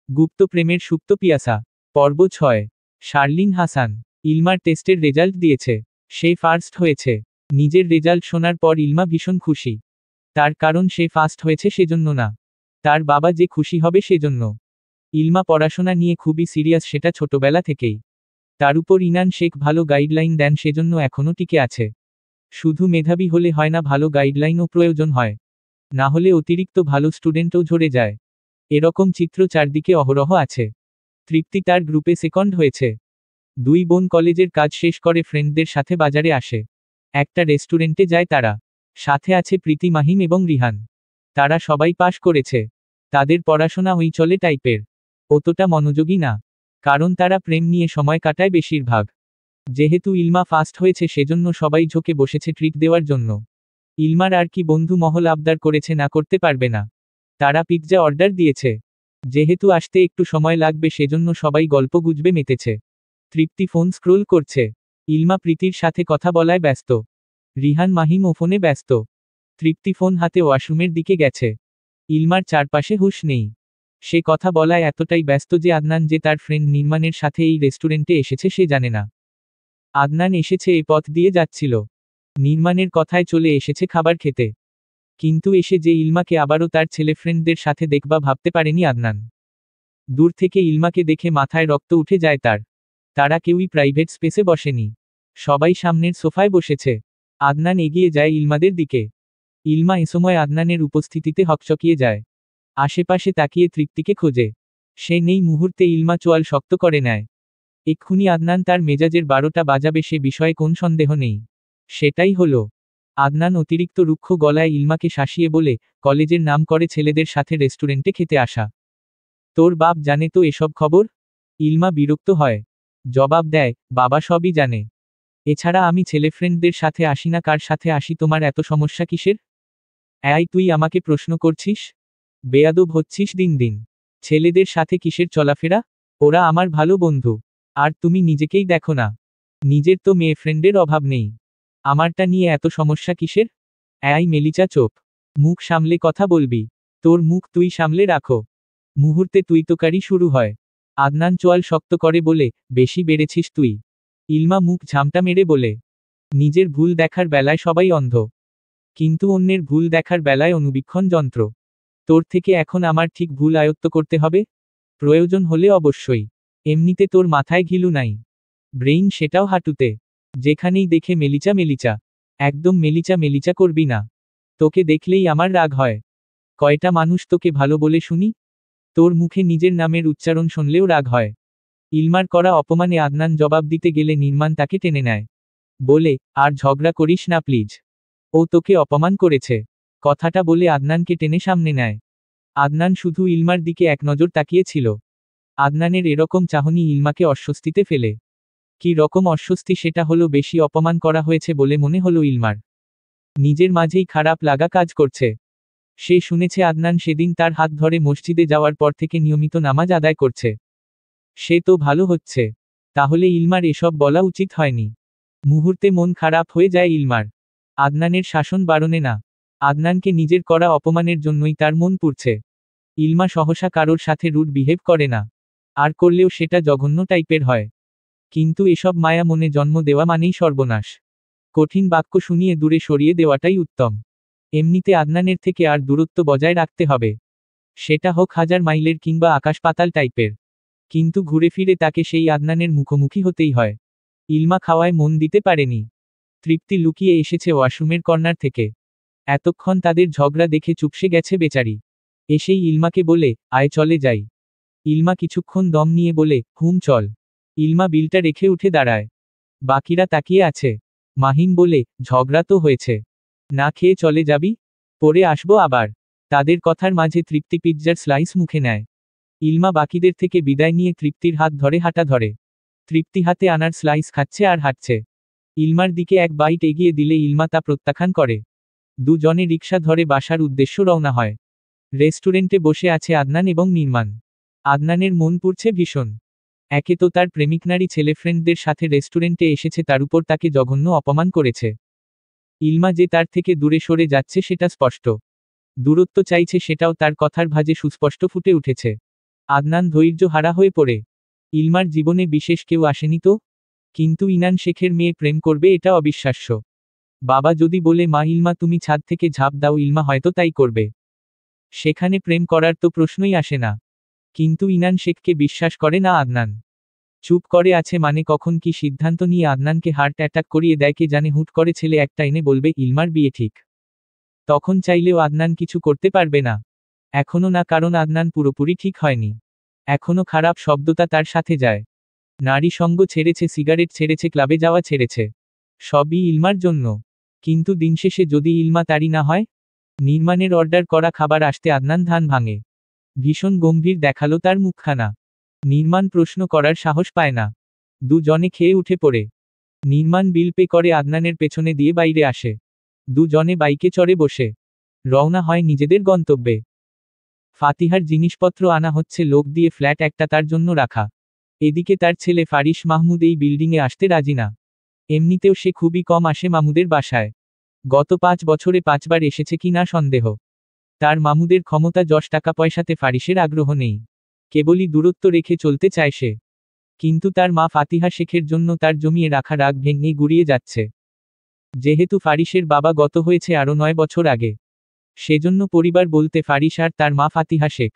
গুপ্ত প্রেমের সুপ্ত পিয়াসা। পর্ব 6। শার্লিন হাসান। ইলমার টেস্টের রেজাল্ট দিয়েছে। সে ফার্স্ট হয়েছে। নিজের রেজাল্ট শোনার পর ইলমা ভীষণ খুশি। তার কারণ সে ফার্স্ট হয়েছে সেজন্য না, তার বাবা যে খুশি হবে সেজন্য। ইলমা পড়াশোনা নিয়ে খুবই সিরিয়াস, সেটা ছোটবেলা থেকেই। তার উপর ইনান শেখ ভালো গাইডলাইন দেন, সেজন্য এখনও টিকে আছে। শুধু মেধাবী হলে হয় না, ভালো গাইডলাইনও প্রয়োজন হয়, না হলে অতিরিক্ত ভালো স্টুডেন্টও ঝরে যায়। এরকম চিত্র চারদিকে অহরহ আছে। তৃপ্তি তার গ্রুপে সেকেন্ড হয়েছে। দুই বোন কলেজের কাজ শেষ করে ফ্রেন্ডদের সাথে বাজারে আসে। একটা রেস্টুরেন্টে যায় তারা। সাথে আছে প্রীতি, মাহিম এবং রিহান। তারা সবাই পাশ করেছে। তাদের পড়াশোনা ওই চলে টাইপের, অতটা মনোযোগী না, কারণ তারা প্রেম নিয়ে সময় কাটায় বেশিরভাগ। যেহেতু ইলমা ফার্স্ট হয়েছে সেজন্য সবাই ঝোঁকে বসেছে ট্রিট দেওয়ার জন্য। ইলমার আর কি বন্ধু মহল আবদার করেছে, না করতে পারবে না। তারা পিৎজা অর্ডার দিয়েছে। যেহেতু আসতে একটু সময় লাগবে সেজন্য সবাই গল্প গুজবে মেতেছে। তৃপ্তি ফোন স্ক্রোল করছে। ইলমা প্রীতির সাথে কথা বলায় ব্যস্ত। রিহান মাহিম ও ফোনে ব্যস্ত। তৃপ্তি ফোন হাতে ওয়াশরুমের দিকে গেছে। ইলমার চারপাশে হুঁশ নেই। সে কথা বলায় এতটাই ব্যস্ত যে আদনান যে তার ফ্রেন্ড নির্মাণের সাথে এই রেস্টুরেন্টে এসেছে সে জানে না। আদনান এসেছে এ পথ দিয়ে যাচ্ছিল। নির্মাণের কথায় চলে এসেছে খাবার খেতে। কিন্তু এসে যে ইলমাকে আবারও তার ছেলে ফ্রেন্ডদের সাথে দেখবা ভাবতে পারেনি আদনান। দূর থেকে ইলমাকে দেখে মাথায় রক্ত উঠে যায় তার। তারা কেউই প্রাইভেট স্পেসে বসেনি, সবাই সামনের সোফায় বসেছে। আদনান এগিয়ে যায় ইলমাদের দিকে। ইলমা এসময় আদনানের উপস্থিতিতে হকচকিয়ে যায়। আশেপাশে তাকিয়ে তৃপ্তিকে খোঁজে। সে নেই মুহূর্তে ইলমা চোয়াল শক্ত করে নেয়। এক্ষুনি আদনান তার মেজাজের 12টা বাজাবে, সে বিষয়ে কোন সন্দেহ নেই। সেটাই হলো। আদনান অতিরিক্ত রুক্ষ গলায় ইলমাকে শাসিয়ে বলে, কলেজের নাম করে ছেলেদের সাথে রেস্টুরেন্টে খেতে আসা। তোর বাপ জানে তো এসব খবর? ইলমা বিরক্ত হয়। জবাব দেয়, বাবা সবই জানে। এছাড়া আমি ছেলে ফ্রেন্ডদের সাথে আসি না, কার সাথে আসি, তোমার এত সমস্যা কিসের? তুই আমাকে প্রশ্ন করছিস? বেয়াদব হচ্ছিস দিন দিন। ছেলেদের সাথে কিসের চলাফেরা? ওরা আমার ভালো বন্ধু। আর তুমি নিজেকেই দেখো না, নিজের তো মেয়ে ফ্রেন্ডের অভাব নেই, আমারটা নিয়ে এত সমস্যা কিসের? মেলিচা চোপ। মুখ সামলে কথা বলবি। তোর মুখ তুই সামলে রাখো। মুহূর্তে তুই তোকারি শুরু হয়। আদনান চোয়াল শক্ত করে বলে, বেশি বেড়েছিস তুই। ইলমা মুখ ঝামটা মেরে বলে, নিজের ভুল দেখার বেলায় সবাই অন্ধ, কিন্তু অন্যের ভুল দেখার বেলায় অনুবীক্ষণ যন্ত্র। তোর থেকে এখন আমার ঠিক ভুল আয়ত্ত করতে হবে? প্রয়োজন হলে অবশ্যই। এমনিতে তোর মাথায় ঘিলু নাই, ব্রেইন সেটাও হাঁটুতে। যেখানেই দেখে মেলিচা মেলিচা। একদম মেলিচা মেলিচা করবি না। তোকে দেখলেই আমার রাগ হয়। কয়টা মানুষ তোকে ভালো বলে শুনি? তোর মুখে নিজের নামের উচ্চারণ শুনলেও রাগ হয়। ইলমার করা অপমানে আদনান জবাব দিতে গেলে নির্মাণ তাকে টেনে নেয়। বলে, আর ঝগড়া করিস না প্লিজ। ও তোকে অপমান করেছে। কথাটা বলে আদনানকে টেনে সামনে নেয়। আদনান শুধু ইলমার দিকে এক নজর তাকিয়েছিল। আদনানের এরকম চাহনি ইলমাকে অস্বস্তিতে ফেলে। কি রকম অস্বস্তি সেটা হলো, বেশি অপমান করা হয়েছে বলে মনে হলো ইলমার। নিজের মাঝেই খারাপ লাগা কাজ করছে। সে শুনেছে আদনান সেদিন তার হাত ধরে মসজিদে যাওয়ার পর থেকে নিয়মিত নামাজ আদায় করছে। সে তো ভালো হচ্ছে। তাহলে ইলমার এসব বলা উচিত হয়নি। মুহূর্তে মন খারাপ হয়ে যায় ইলমার। আদনানের শাসন বারণে না, আদনানকে নিজের করা অপমানের জন্যই তার মন পুড়ছে। ইলমা সহসা কারোর সাথে রুড বিহেভ করে না, আর করলেও সেটা জঘন্য টাইপের হয়। কিন্তু এসব মায়া মনে জন্ম দেওয়া মানেই সর্বনাশ। কঠিন বাক্য শুনিয়ে দূরে সরিয়ে দেওয়াটাই উত্তম। এমনিতে আদনানের থেকে আর দূরত্ব বজায় রাখতে হবে, সেটা হোক 1000 মাইলের কিংবা আকাশ পাতাল টাইপের। কিন্তু ঘুরে ফিরে তাকে সেই আদনানের মুখোমুখি হতেই হয়। ইলমা খাওয়ায় মন দিতে পারেনি। তৃপ্তি লুকিয়ে এসেছে ওয়াশরুমের কর্নার থেকে। এতক্ষণ তাদের ঝগড়া দেখে চুপসে গেছে বেচারি। এসেই ইলমাকে বলে, আয় চলে যাই। ইলমা কিছুক্ষণ দম নিয়ে বলে, হুম চল। ইলমা বিলটা রেখে উঠে দাঁড়ায়। বাকিরা তাকিয়ে আছে। মাহিম বলে, ঝগড়া তো হয়েছে, না খেয়ে চলে যাবি? পরে আসবো আবার। তাদের কথার মাঝে তৃপ্তি পিৎজার স্লাইস মুখে নেয়। ইলমা বাকিদের থেকে বিদায় নিয়ে তৃপ্তির হাত ধরে হাঁটা ধরে। তৃপ্তি হাতে আনার স্লাইস খাচ্ছে আর হাঁটছে। ইলমার দিকে এক বাইট এগিয়ে দিলে ইলমা তা প্রত্যাখ্যান করে। দুজনে রিকশা ধরে বাসার উদ্দেশ্য রওনা হয়। রেস্টুরেন্টে বসে আছে আদনান এবং নির্মাণ। আদনানের মন পুড়ছে ভীষণ। একে তো তার প্রেমিক নারী ছেলে ফ্রেন্ডদের সাথে রেস্টুরেন্টে এসেছে, তার উপর তাকে জঘন্য অপমান করেছে। ইলমা যে তার থেকে দূরে সরে যাচ্ছে সেটা স্পষ্ট। দূরত্ব চাইছে সেটাও তার কথার ভাঁজে সুস্পষ্ট ফুটে উঠেছে। আদনান ধৈর্য হারা হয়ে পড়ে। ইলমার জীবনে বিশেষ কেউ আসেনি তো? কিন্তু ইনান শেখের মেয়ে প্রেম করবে এটা অবিশ্বাস্য। বাবা যদি বলে মা ইলমা তুমি ছাদ থেকে ঝাঁপ দাও ইলমা হয়তো তাই করবে। সেখানে প্রেম করার তো প্রশ্নই আসে না। কিন্তু ইনান শেখকে বিশ্বাস করে না আদনান। চুপ করে আছে মানে কখন কি সিদ্ধান্ত নিয়ে আদনানকে হার্ট অ্যাটাক করিয়ে দেয় কে জানে, হুট করে ছেলে একটা এনে বলবে ইলমার বিয়ে ঠিক। তখন চাইলেও আদনান কিছু করতে পারবে না। এখনো না, কারণ আদনান পুরোপুরি ঠিক হয়নি। এখনো খারাপ শব্দটা তার সাথে যায়। নারী সঙ্গ ছেড়েছে, সিগারেট ছেড়েছে, ক্লাবে যাওয়া ছেড়েছে। সবই ইলমার জন্য। কিন্তু দিন শেষে যদি ইলমা তারই না হয়? নির্মাণের অর্ডার করা খাবার আসতে আদনান ধান ভাঙে। ভীষণ গম্ভীর দেখালো তার মুখখানা। নির্মাণ প্রশ্ন করার সাহস পায় না। দুজনে খেয়ে উঠে পড়ে। নির্মাণ বিল পে করে আদনানের পেছনে দিয়ে বাইরে আসে। দুজনে বাইকে চড়ে বসে রওনা হয় নিজেদের গন্তব্যে। ফাতিহার জিনিসপত্র আনা হচ্ছে, লোক দিয়ে ফ্ল্যাট একটা তার জন্য রাখা। এদিকে তার ছেলে ফারিস মাহমুদ এই বিল্ডিংয়ে আসতে রাজি না। এমনিতেও সে খুবই কম আসে মামুদের বাসায়। গত 5 বছরে 5 বার এসেছে কি না সন্দেহ। তার মামুদের ক্ষমতা যশ, টাকা পয়সাতে ফারিসের আগ্রহ নেই। কেবলই দূরত্ব রেখে চলতে চায় সে। কিন্তু তার মা ফাতিহা শেখের জন্য তার জমিয়ে রাখা রাগ ভেঙে গুড়িয়ে যাচ্ছে। যেহেতু ফারিসের বাবা গত হয়েছে আরও 9 বছর আগে, সেজন্য পরিবার বলতে ফারিস আর তার মা ফাতিহা শেখ।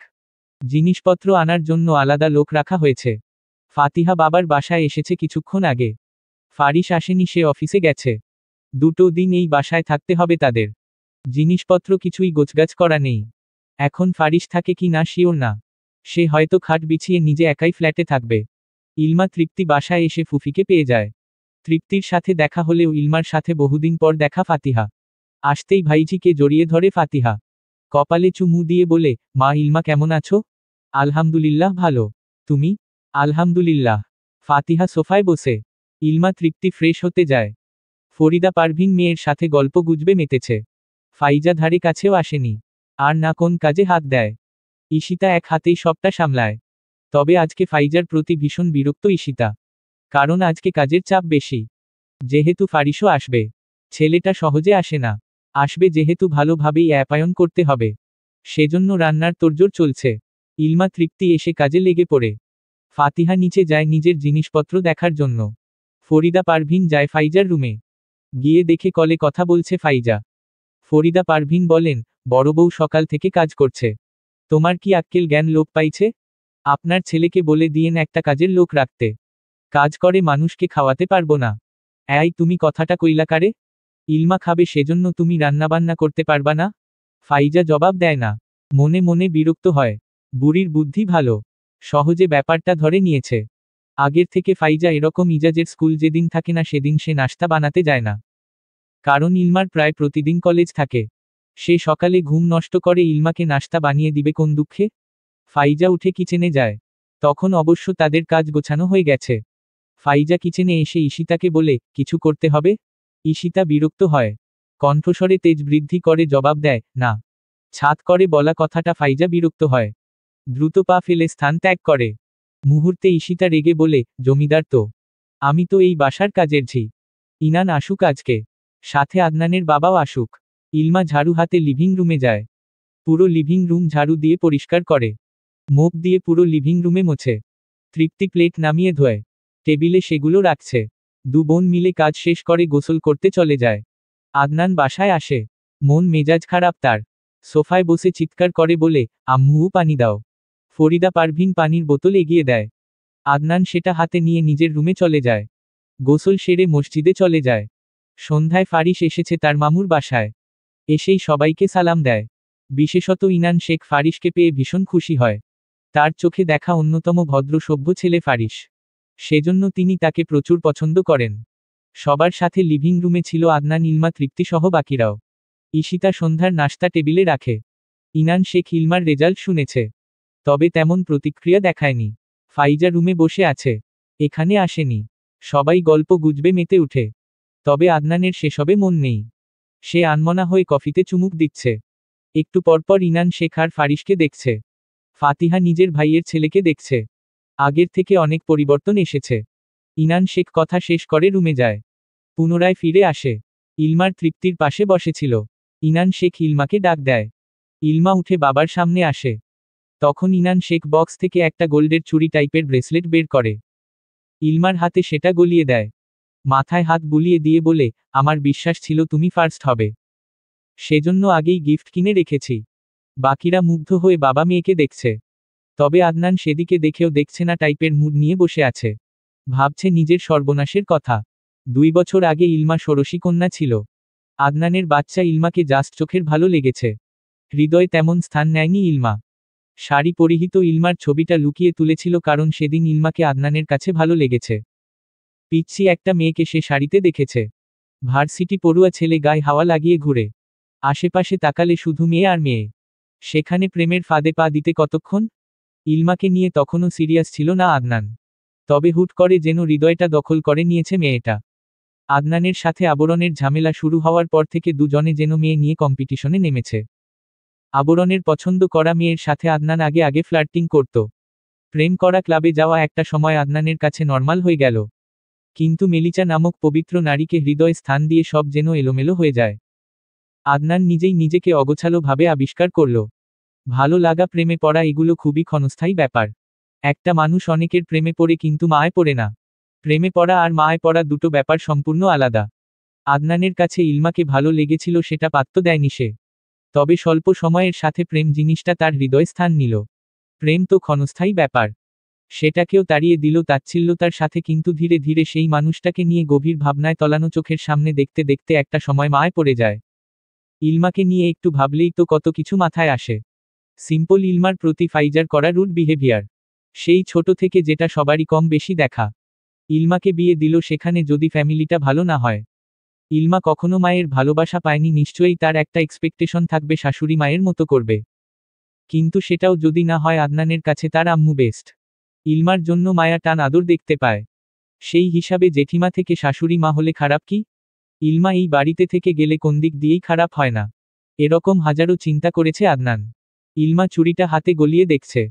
জিনিসপত্র আনার জন্য আলাদা লোক রাখা হয়েছে। ফাতিহা বাবার বাসায় এসেছে কিছুক্ষণ আগে। ফারিস আসেনি, সে অফিসে গেছে। 2 দিন এই বাসায় থাকতে হবে তাদের। জিনিসপত্র কিছুই গোছগাছ করা নেই। এখন ফারিস থাকে কি না শিওর না। সে হয়তো খাট বিছিয়ে নিজে একাই ফ্ল্যাটে থাকবে। ইলমা তৃপ্তি বাসায় এসে ফুফিকে পেয়ে যায়। তৃপ্তির সাথে দেখা হলেও ইলমার সাথে বহুদিন পর দেখা ফাতিহা। আসতেই ভাইজিকে জড়িয়ে ধরে ফাতিহা। কপালে চুমু দিয়ে বলে, মা ইলমা কেমন আছো? আলহামদুলিল্লাহ ভালো। তুমি? আলহামদুলিল্লাহ। ফাতিহা সোফায় বসে। ইলমা তৃপ্তি ফ্রেশ হতে যায়। ফরিদা পারভিন মেয়ের সাথে গল্প গুজবে মেতেছে। ফাইজা ধারে কাছেও আসেনি। আর না কোন কাজে হাত দেয়। ঈশিতা এক হাতেই সবটা সামলায়। তবে আজকে ফাইজার প্রতি ভীষণ বিরক্ত ঈশিতা। কারণ আজকে কাজের চাপ বেশি। যেহেতু ফারিসও আসবে। ছেলেটা সহজে আসে না। আসবে যেহেতু ভালোভাবেই অ্যাপায়ন করতে হবে। সেজন্য রান্নার তোড়জোড় চলছে। ইলমা তৃপ্তি এসে কাজে লেগে পড়ে। ফাতিহা নিচে যায় নিজের জিনিসপত্র দেখার জন্য। ফরিদা পারভিন যায় ফাইজার রুমে। গিয়ে দেখে কলে কথা বলছে ফাইজা। ফরিদা পারভিন বলেন, বড় বউ সকাল থেকে কাজ করছে। তোমার কি আক্কেল জ্ঞান লোপ পাইছে? আপনার ছেলেকে বলে দিয়েন একটা কাজের লোক রাখতে। কাজ করে মানুষকে খাওয়াতে পারবো না। এই তুমি কথাটা কইলা কারে? ইলমা খাবে সেজন্য তুমি রান্নাবান্না করতে পারবা না? ফাইজা জবাব দেয় না। মনে মনে বিরক্ত হয়। বুড়ির বুদ্ধি ভালো। সহজে ব্যাপারটা ধরে নিয়েছে। আগের থেকে ফাইজা এরকম ইজাজের স্কুল যেদিন থাকে না সেদিন সে নাস্তা বানাতে যায় না। কারণ ইলমার প্রায় প্রতিদিন কলেজ থাকে। সে সকালে ঘুম নষ্ট করে ইলমাকে নাস্তা বানিয়ে দিবে কোন দুঃখে? ফাইজা উঠে কিচেনে যায়। তখন অবশ্য তাদের কাজ গোছানো হয়ে গেছে। ফাইজা কিচেনে এসে ঈশিতাকে বলে, কিছু করতে হবে? ঈশিতা বিরক্ত হয়। কণ্ঠস্বরে তেজ বৃদ্ধি করে জবাব দেয়, না। ছাদ করে বলা কথাটা ফাইজা বিরক্ত হয়। দ্রুত পা ফেলে স্থান ত্যাগ করে। মুহূর্তে ঈশিতা রেগে বলে, জমিদার তো। আমি তো এই বাসার কাজের ঝি। ইনান আসুক আজকে। সাথে আদনানের বাবাও আসুক। ইলমা ঝাড়ু হাতে লিভিং রুমে যায়। পুরো লিভিং রুম ঝাড়ু দিয়ে পরিষ্কার করে। মোপ দিয়ে পুরো লিভিং রুমে মোছে। তৃপ্তি প্লেট নামিয়ে ধোয়। টেবিলে সেগুলো রাখছে। 2 বোন মিলে কাজ শেষ করে গোসল করতে চলে যায়। আদনান বাসায় আসে। মন মেজাজ খারাপ তার। সোফায় বসে চিৎকার করে বলে, আম্মু পানি দাও। ফরিদা পারভিন পানির বোতল এগিয়ে দেয়। আদনান সেটা হাতে নিয়ে নিজের রুমে চলে যায়। গোসল সেরে মসজিদে চলে যায়। সন্ধ্যায় ফারিস এসেছে তার মামুর বাসায়। এসেই সবাইকে সালাম দেয়। বিশেষত ইনান শেখ ফারিসকে পেয়ে ভীষণ খুশি হয়। তার চোখে দেখা অন্যতম ভদ্র সভ্য ছেলে ফারিস। সেজন্য তিনি তাকে প্রচুর পছন্দ করেন। সবার সাথে লিভিং রুমে ছিল আদনান, ইলমা, তৃপ্তি সহ বাকিরাও। ঈশিতা সন্ধ্যার নাস্তা টেবিলে রাখে। ইনান শেখ ইলমার রেজাল্ট শুনেছে। তবে তেমন প্রতিক্রিয়া দেখায়নি। ফাইজা রুমে বসে আছে। এখানে আসেনি। সবাই গল্প গুজবে মেতে উঠে। তবে আদনানের সেসবে মন নেই। সে আনমনা হয়ে কফিতে চুমুক দিচ্ছে। একটু পরপর ইনান শেখ আর ফারিসকে দেখছে। ফাতিহা নিজের ভাইয়ের ছেলেকে দেখছে। আগের থেকে অনেক পরিবর্তন এসেছে। ইনান শেখ কথা শেষ করে রুমে যায়। পুনরায় ফিরে আসে। ইলমার তৃপ্তির পাশে বসেছিল। ইনান শেখ ইলমাকে ডাক দেয়। ইলমা উঠে বাবার সামনে আসে। তখন ইনান শেখ বক্স থেকে একটা গোল্ডের চুড়ি টাইপের ব্রেসলেট বের করে। ইলমার হাতে সেটা গলিয়ে দেয়। মাথায় হাত বুলিয়ে দিয়ে বলে, আমার বিশ্বাস ছিল তুমি ফার্স্ট হবে। সেজন্য আগেই গিফট কিনে রেখেছি। বাকিরা মুগ্ধ হয়ে বাবা মেয়েকে দেখছে। তবে আদনান সেদিকে দেখেও দেখছে না টাইপের মুড নিয়ে বসে আছে। ভাবছে নিজের সর্বনাশের কথা। 2 বছর আগে ইলমা ষোড়শী কন্যা ছিল। আদনানের বাচ্চা ইলমাকে জাস্ট চোখের ভালো লেগেছে। হৃদয়ে তেমন স্থান নেয়নি ইলমা। শাড়ি পরিহিত ইলমার ছবিটা লুকিয়ে তুলেছিল কারণ সেদিন ইলমাকে আদনানের কাছে ভালো লেগেছে। পিচ্ছি একটা মেয়েকে সে শাড়িতে দেখেছে। ভার্সিটি পড়ুয়া ছেলে গায়ে হাওয়া লাগিয়ে ঘুরে। আশেপাশে তাকালে শুধু মেয়ে আর মেয়ে। সেখানে প্রেমের ফাঁদে পা দিতে কতক্ষণ? ইলমাকে নিয়ে তখনও সিরিয়াস ছিল না আদনান। তবে হুট করে যেন হৃদয়টা দখল করে নিয়েছে মেয়েটা। আদনানের সাথে আবরণের ঝামেলা শুরু হওয়ার পর থেকে দুজনে যেন মেয়ে নিয়ে কম্পিটিশনে নেমেছে। আবরণের পছন্দ করা মেয়ের সাথে আদনান আগে আগে ফ্লার্টিং করত। প্রেম করা ক্লাবে যাওয়া একটা সময় আদনানের কাছে নর্মাল হয়ে গেল। কিন্তু মেলিচা নামক পবিত্র নারীকে হৃদয়ে স্থান দিয়ে সব যেন এলোমেলো হয়ে যায়। আদনান নিজেই নিজেকে অগোছালো ভাবে আবিষ্কার করল। ভালো লাগা, প্রেমে পড়া এগুলো খুবই ক্ষণস্থায়ী ব্যাপার। একটা মানুষ অনেকের প্রেমে পড়ে কিন্তু মায় পড়ে না। প্রেমে পড়া আর মায় পড়া দুটো ব্যাপার সম্পূর্ণ আলাদা। আদনানের কাছে ইলমাকে ভালো লেগেছিল, সেটা পাত্তা দেয়নি সে। তবে স্বল্প সময়ের সাথে প্রেম জিনিসটা তার হৃদয়ে স্থান নিল। প্রেম তো ক্ষণস্থায়ী ব্যাপার। সেটাকেও তাড়িয়ে দিল তাচ্ছিল্যতার সাথে, কিন্তু ধীরে ধীরে সেই মানুষটাকে নিয়ে গভীর ভাবনায় তলানো চোখের সামনে দেখতে দেখতে একটা সময় মায় পড়ে যায়। ইলমাকে নিয়ে একটু ভাবলেই তো কত কিছু মাথায় আসে। সিম্পল ইলমার প্রতি ফাইজার করা রুড বিহেভিয়ার। সেই ছোট থেকে যেটা সবারই কম বেশি দেখা। ইলমাকে বিয়ে দিল সেখানে যদি ফ্যামিলিটা ভালো না হয়। ইলমা কখনো মায়ের ভালোবাসা পায়নি, নিশ্চয়ই তার একটা এক্সপেকটেশন থাকবে শাশুড়ি মায়ের মতো করবে। কিন্তু সেটাও যদি না হয়, আদনানের কাছে তার আম্মু বেস্ট। ইলমার জন্য মায়া টান আদর দেখতে পায়। সেই হিসাবে জেঠিমা থেকে শাশুড়ি মা হলে খারাপ কি? ইলমা এই বাড়িতে থেকে গেলে কোন দিক দিয়েই খারাপ হয় না। এরকম হাজারো চিন্তা করেছে আদনান। ইলমা চুড়িটা হাতে গলিয়ে দেখছে।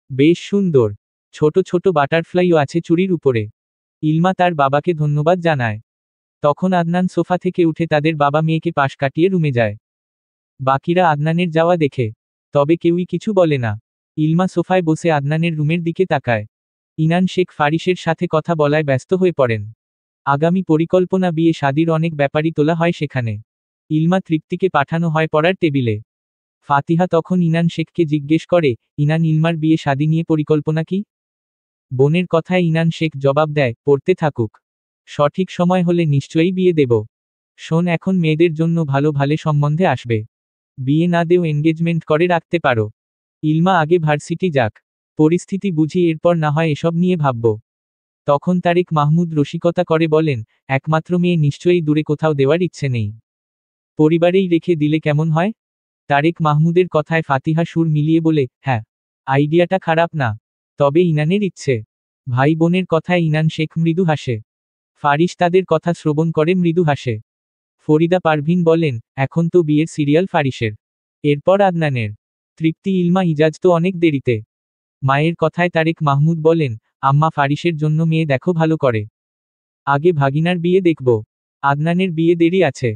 বেশ সুন্দর। ছোট ছোট বাটারফ্লাইও আছে চুড়ির উপরে। ইলমা তার বাবাকে ধন্যবাদ জানায়। তখন আদনান সোফা থেকে উঠে তাদের বাবা মেয়েকে পাশ কাটিয়ে রুমে যায়। বাকিরা আদনানের যাওয়া দেখে। তবে কেউই কিছু বলে না। ইলমা সোফায় বসে আদনানের রুমের দিকে তাকায়। ইনান শেখ ফারিসের সাথে কথা বলায় ব্যস্ত হয়ে পড়েন। আগামী পরিকল্পনা, বিয়ে শাদির অনেক ব্যাপারই তোলা হয় সেখানে। ইলমা তৃপ্তিকে পাঠানো হয় পড়ার টেবিলে। ফাতিহা তখন ইনান শেখকে জিজ্ঞেস করে, ইনান, ইলমার বিয়ে শাদি নিয়ে পরিকল্পনা কি? বোনের কথায় ইনান শেখ জবাব দেয়, পড়তে থাকুক। সঠিক সময় হলে নিশ্চয়ই বিয়ে দেব। শোন, এখন মেয়েদের জন্য ভালো ভালো সম্বন্ধে আসবে। বিয়ে না দেও এনগেজমেন্ট করে রাখতে পারো। ইলমা আগে ভার্সিটি যাক, পরিস্থিতি বুঝি, এরপর না হয় এসব নিয়ে ভাবব। তখন তারেক মাহমুদ রসিকতা করে বলেন, একমাত্র মেয়ে, নিশ্চয়ই দূরে কোথাও দেওয়ার ইচ্ছে নেই। পরিবারেই রেখে দিলে কেমন হয়? তারেক মাহমুদের কথায় ফাতিহা সুর মিলিয়ে বলে, হ্যাঁ, আইডিয়াটা খারাপ না। তবে ইনানের ইচ্ছে। ভাই বোনের কথায় ইনান শেখ মৃদু হাসে। ফারিস তাদের কথা শ্রবণ করে মৃদু হাসে। ফরিদা পারভিন বলেন, এখন তো বিয়ের সিরিয়াল ফারিসের, এরপর আদনানের। তৃপ্তি, ইলমা, ইজাজ তো অনেক দেরিতে। মায়ের কথায় তারেক মাহমুদ বলেন, আম্মা, ফারিসের জন্য মেয়ে দেখো ভালো করে। আগে ভাগিনার বিয়ে দেখব। আদনানের বিয়ে দেরি আছে।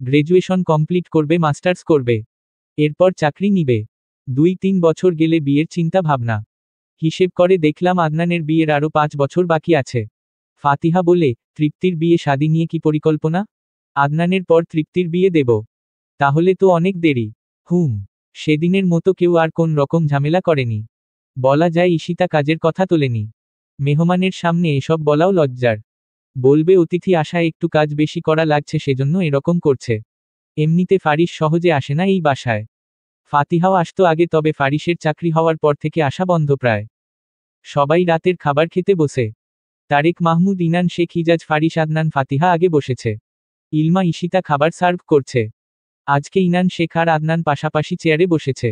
গ্র্যাজুয়েশন কমপ্লিট করবে, মাস্টার্স করবে। এরপর চাকরি নিবে। 2-3 বছর গেলে বিয়ের চিন্তা ভাবনা। হিসেব করে দেখলাম আদনানের বিয়ের আরও 5 বছর বাকি আছে। ফাতিহা বলে, তৃপ্তির বিয়ে শাদি নিয়ে কি পরিকল্পনা? আদনানের পর তৃপ্তির বিয়ে দেব? তাহলে তো অনেক দেরি। সেদিনের মতো কেউ আর কোন রকম ঝামেলা করেনি। বলা যায় ঈশিতা কাজের কথা তোলেনি। মেহমানের সামনে এসব বলাও লজ্জার। বলবে অতিথি আসায় একটু কাজ বেশি করা লাগছে, সেজন্য এরকম করছে। এমনিতে ফারিস সহজে আসে না এই বাসায়। ফাতিহাও আসতো আগে, তবে ফারিসের চাকরি হওয়ার পর থেকে আসা বন্ধ প্রায়। সবাই রাতের খাবার খেতে বসে। তারেক মাহমুদ, ইনান শেখ, ইজাজ, ফারিস, আদনান, ফাতিহা আগে বসেছে। ইলমা, ঈশিতা খাবার সার্ভ করছে। আজকে ইনান শেখ আর আদনান পাশাপাশি চেয়ারে বসেছে।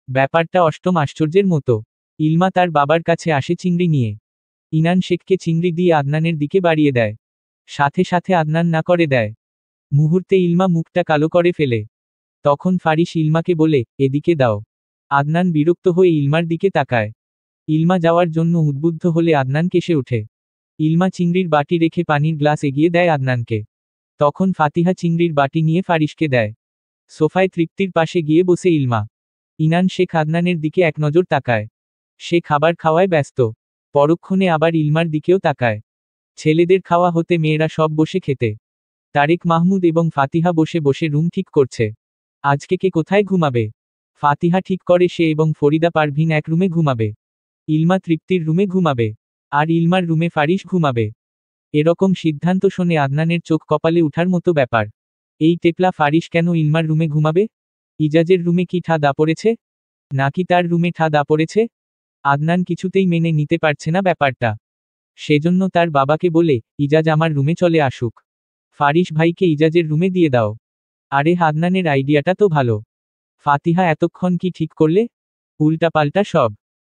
ব্যাপারটা অষ্টম আশ্চর্যের মতো। ইলমা তার বাবার কাছে আসে চিংড়ি নিয়ে। ইনান শেখকে চিংড়ি দিয়ে আদনানের দিকে বাড়িয়ে দেয়। সাথে সাথে আদনান না করে দেয়। মুহূর্তে ইলমা মুখটা কালো করে ফেলে। তখন ফারিস ইলমাকে বলে, এদিকে দাও। আদনান বিরক্ত হয়ে ইলমার দিকে তাকায়। ইলমা যাওয়ার জন্য উদ্বুদ্ধ হলে আদনান কেসে ওঠে। ইলমা চিংড়ির বাটি রেখে পানির গ্লাস এগিয়ে দেয় আদনানকে। তখন ফাতিহা চিংড়ির বাটি নিয়ে ফারিসকে দেয়। সোফায় তৃপ্তির পাশে গিয়ে বসে ইলমা। ইনান শেখ আদনানের দিকে এক নজর তাকায়। সে খাবার খাওয়ায় ব্যস্ত। পরক্ষণে আবার ইলমার দিকেও তাকায়। ছেলেদের খাওয়া হতে মেয়েরা সব বসে খেতে। তারেক মাহমুদ এবং ফাতিহা বসে বসে রুম ঠিক করছে। আজকে কে কোথায় ঘুমাবে? ফাতিহা ঠিক করে সে এবং ফরিদা পারভিন এক রুমে ঘুমাবে। ইলমা তৃপ্তির রুমে ঘুমাবে। আর ইলমার রুমে ফারিস ঘুমাবে। এরকম সিদ্ধান্ত শুনে আদনানের চোখ কপালে উঠার মতো ব্যাপার। এই টেপলা ফারিস কেন ইলমার রুমে ঘুমাবে? ইজাজের রুমে কি ঠা দা পড়েছে? নাকি তার রুমে ঠা দা পড়েছে? আদনান কিছুতেই মেনে নিতে পারছে না ব্যাপারটা। সেজন্য তার বাবাকে বলে, ইজাজ আমার রুমে চলে আসুক। ফারিস ভাইকে ইজাজের রুমে দিয়ে দাও। আরে আদনানের আইডিয়াটা তো ভালো। ফাতিহা এতক্ষণ কি ঠিক করলে? উল্টাপাল্টা সব।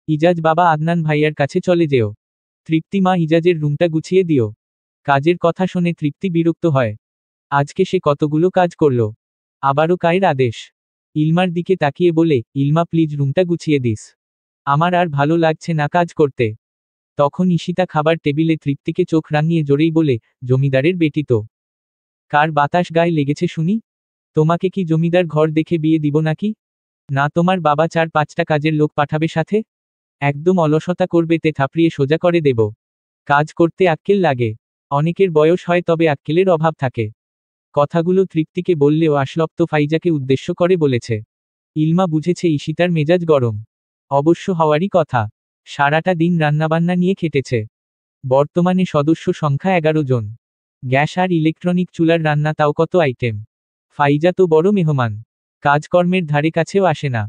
ইজাজ বাবা আদনান ভাইয়ার কাছে চলে যেও। তৃপ্তি মা ইজাজের রুমটা গুছিয়ে দিও। কাজের কথা শুনে তৃপ্তি বিরক্ত হয়। আজকে সে কতগুলো কাজ করল। আবারও কায়ের আদেশ। ইলমার দিকে তাকিয়ে বলে, ইলমা প্লিজ রুমটা গুছিয়ে দিস। আমার আর ভালো লাগছে না কাজ করতে। তখন ঈশিতা খাবার টেবিলে তৃপ্তিকে চোখ রাঙিয়ে জোরেই বলে, জমিদারের বেটি তো। কার বাতাস গায়ে লেগেছে শুনি? তোমাকে কি জমিদার ঘর দেখে বিয়ে দিব নাকি? না তোমার বাবা 4-5টা কাজের লোক পাঠাবে সাথে? একদম অলসতা করবে তে থাপড়িয়ে সোজা করে দেব। কাজ করতে আক্কেল লাগে। অনেকের বয়স হয় তবে আক্কেলের অভাব থাকে। কথাগুলো তৃপ্তিকে বললেও আশরাফ তো ফাইজাকে উদ্দেশ্য করে বলেছে। ইলমা বুঝেছে ঈশিতার মেজাজ গরম। অবশ্য হওয়ারই কথা। সারাটা দিন রান্নাবান্না নিয়ে খেটেছে। বর্তমানে সদস্য সংখ্যা 11 জন। গ্যাস আর ইলেকট্রনিক চুলার রান্না তাও কত আইটেম। ফাইজা তো বড় মেহমান। কাজকর্মের ধারে কাছেও আসে না।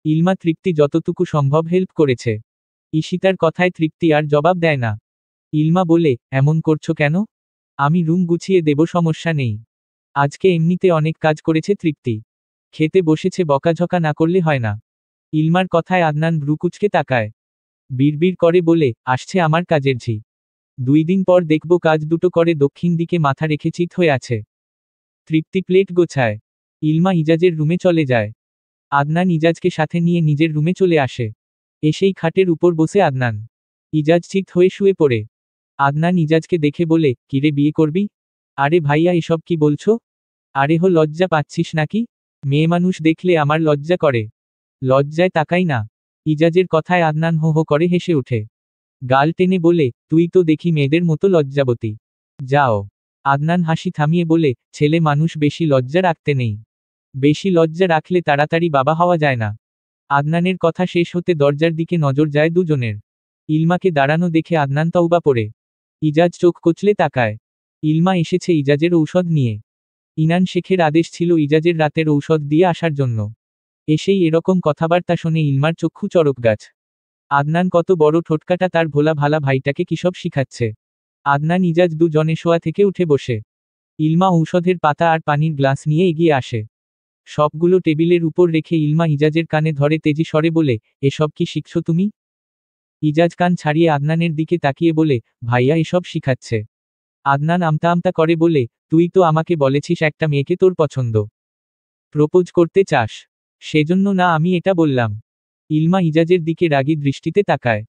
ইলমা তৃপ্তি যতটুকু সম্ভব হেল্প করেছে। ঈশিতার কথায় তৃপ্তি আর জবাব দেয় না। ইলমা বলে, এমন করছো কেন? আমি রুম গুছিয়ে দেব, সমস্যা নেই। আজকে এমনিতে অনেক কাজ করেছে তৃপ্তি। খেতে বসেছে, বকাঝকা না করলে হয় না। ইলমার কথায় আদনান ভ্রুকুচকে তাকায়। বিড়বিড় করে বলে, আসছে আমার কাজের ঝি। 2 দিন পর দেখব কাজ দুটো করে দক্ষিণ দিকে মাথা রেখে চিত হয়ে আছে। তৃপ্তি প্লেট গোছায়। ইলমা ইজাজের রুমে চলে যায়। আদনান ইজাজকে সাথে নিয়ে নিজের রুমে চলে আসে। এসেই খাটের উপর বসে আদনান। ইজাজ চিত হয়ে শুয়ে পড়ে। আদনান ইজাজকে দেখে বলে, কিরে বিয়ে করবি? আরে ভাইয়া এসব কি বলছো? আরে হো লজ্জা পাচ্ছিস নাকি? মেয়ে মানুষ দেখলে আমার লজ্জা করে। লজ্জায় তাকাই না। ইজাজের কথায় আদনান হো হো করে হেসে ওঠে। গাল টেনে বলে, তুই তো দেখি মেয়েদের মতো লজ্জাবতী। যাও। আদনান হাসি থামিয়ে বলে, ছেলে মানুষ বেশি লজ্জা রাখতে নেই। বেশি লজ্জা রাখলে তাড়াতাড়ি বাবা হওয়া যায় না। আদনানের কথা শেষ হতে দরজার দিকে নজর যায় দুজনের। ইলমাকে দাঁড়ানো দেখে আদনান তওবা পড়ে। ইজাজ চোখ কচলে তাকায়। ইলমা এসেছে ইজাজের ঔষধ নিয়ে। ইনান শেখের আদেশ ছিল ইজাজের রাতের ঔষধ দিয়ে আসার জন্য। এসেই এরকম কথাবার্তা শুনে ইলমার চক্ষু চড়ক গাছ। আদনান কত বড় ঠোটকাটা তার ভোলা ভালা ভাইটাকে কিসব শিখাচ্ছে। আদনান ইজাজ দুজনে শোয়া থেকে উঠে বসে। ইলমা ঔষধের পাতা আর পানির গ্লাস নিয়ে এগিয়ে আসে। সবগুলো টেবিলের উপর রেখে ইলমা ইজাজের কানে ধরে তেজি স্বরে বলে, এসব কি শিখছো তুমি? ইজাজ কান ছাড়িয়ে আদনানের দিকে তাকিয়ে বলে, ভাইয়া এসব শিখাচ্ছে। আদনান আমতা আমতা করে বলে, তুই তো আমাকে বলেছিস একটা মেয়েকে তোর পছন্দ। প্রপোজ করতে চাস। সেজন্য না আমি এটা বললাম। ইলমা ইজাজের দিকে রাগী দৃষ্টিতে তাকায়।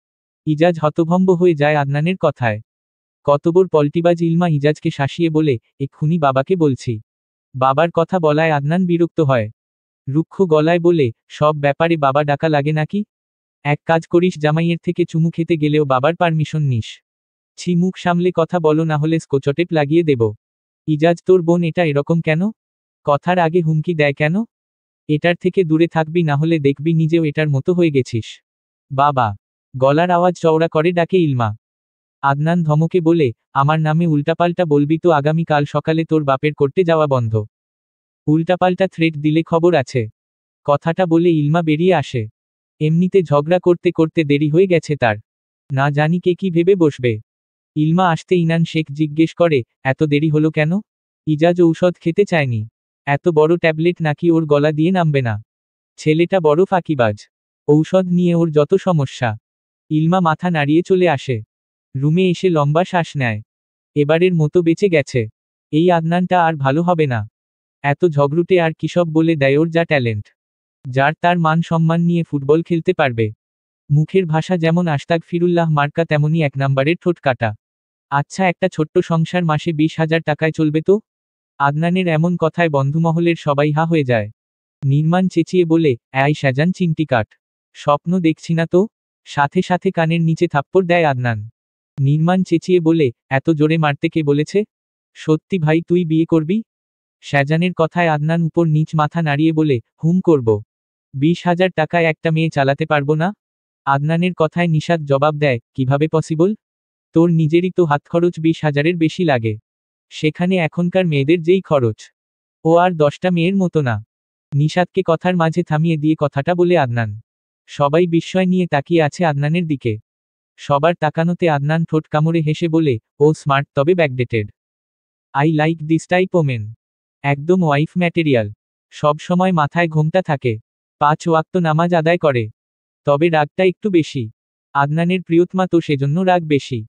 ইজাজ হতভম্ব হয়ে যায় আদনানের কথায়। কতবর পল্টিবাজ ইলমা ইজাজকে শাসিয়ে বলে, এক্ষুনি বাবাকে বলছি। বাবার কথা বলায় আদনান বিরক্ত হয়। রুক্ষ গলায় বলে, সব ব্যাপারে বাবা ডাকা লাগে নাকি? এক কাজ করিস, জামাইয়ের থেকে চুমু খেতে গেলেও বাবার পারমিশন নিস। ছি, মুখ সামলে কথা বলো না হলে স্কোচটেপ লাগিয়ে দেব। ইজাজ তোর বোন এটা এরকম কেন? কথার আগে হুমকি দেয় কেন? এটার থেকে দূরে থাকবি না হলে দেখবি নিজেও এটার মতো হয়ে গেছিস। বাবা। গলার আওয়াজ চওড়া করে ডাকে ইলমা। আদনান ধমকে বলে, আমার নামে উল্টাপাল্টা বলবি তো আগামী কাল সকালে তোর বাপের করতে যাওয়া বন্ধ। উল্টাপাল্টা থ্রেট দিলে খবর আছে। কথাটা বলে ইলমা বেরিয়ে আসে। এমনিতে ঝগড়া করতে করতে দেরি হয়ে গেছে তার। না জানি কে কি ভেবে বসবে। ইলমা আসতে ইনান শেখ জিজ্ঞেস করে, এত দেরি হলো কেন? ইজাজ ঔষধ খেতে চায়নি। এত বড় ট্যাবলেট নাকি ওর গলা দিয়ে নামবে না? ছেলেটা বড় ফাঁকিবাজ। ঔষধ নিয়ে ওর যত সমস্যা। ইলমা মাথা নাড়িয়ে চলে আসে। রুমে এসে লম্বা শ্বাস নেয়। এবারের মতো বেঁচে গেছে। এই আদনানটা আর ভালো হবে না। এত ঝগড়ুটে আর কিসব বলে দেয় ওর যা ট্যালেন্ট। যার তার মান সম্মান নিয়ে ফুটবল খেলতে পারবে। মুখের ভাষা যেমন আশতাক ফিরুল্লাহ মার্কা তেমনি 1 নাম্বারের ঠোঁট কাটা। আচ্ছা, একটা ছোট্ট সংসার মাসে 20,000 টাকায় চলবে তো? আদনানের এমন কথায় বন্ধুমহলের সবাই হা হয়ে যায়। নির্মাণ চেঁচিয়ে বলে, এই শাহজান চিমটি কাট। স্বপ্ন দেখছি না তো? সাথে সাথে কানের নিচে থাপ্পড় দেয় আদনান। নির্মাণ চেঁচিয়ে বলে, এত জোরে মারতে কে বলেছে? সত্যি ভাই তুই বিয়ে করবি? শাহজানের কথায় আদনান উপর নিচ মাথা নাড়িয়ে বলে, হুম করব। 20,000 টাকায় একটা মেয়ে চালাতে পারবো না? আদনানের কথায় নিশাত জবাব দেয়, কিভাবে পসিবল? তোর নিজেরই তো হাত খরচ 20,000-এর বেশি লাগে। সেখানে এখনকার মেয়েদের যেই খরচ, ও আর 10টা মেয়ের মতো না। নিশাতকে কথার মাঝে থামিয়ে দিয়ে কথাটা বলে আদনান। সবাই বিস্ময় নিয়ে তাকিয়ে আছে আদনানের দিকে। সবার তাকানোতে আদনান ঠোঁট কামড়ে হেসে বলে, ও স্মার্ট তবে backdated. I like this type women. একদম ওয়াইফ ম্যাটেরিয়াল। সব সময় মাথায় ঘোমটা থাকে। 5 ওয়াক্ত নামাজ আদায় করে। তবে রাগটা একটু বেশি। আদনানের প্রিয়তমা তো সেজন্য রাগ বেশি।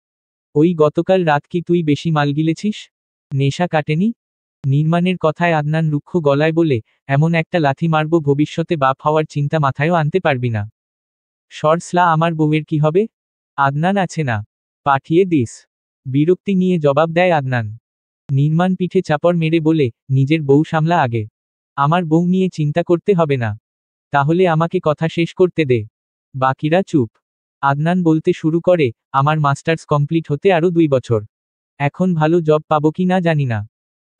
ওই গতকাল রাত কি তুই বেশি মাল গিলেছিস? নেশা কাটেনি? নির্মাণের কথায় আদনান রুক্ষ গলায় বলে, এমন একটা লাথি মারব ভবিষ্যতে বাপ হওয়ার চিন্তা মাথায়ও আনতে পারবি না। সরসলা আমার বউয়ের কি হবে? আদনান আছে না? পাঠিয়ে দিস। বিরক্তি নিয়ে জবাব দেয় আদনান। নির্মাণ পিঠে চাপড় মেরে বলে, নিজের বউ সামলা আগে। আমার বউ নিয়ে চিন্তা করতে হবে না। তাহলে আমাকে কথা শেষ করতে দে। বাকিরা চুপ। আদনান বলতে শুরু করে, আমার মাস্টার্স কমপ্লিট হতে আরও 2 বছর। এখন ভালো জব পাবো কি না জানি না।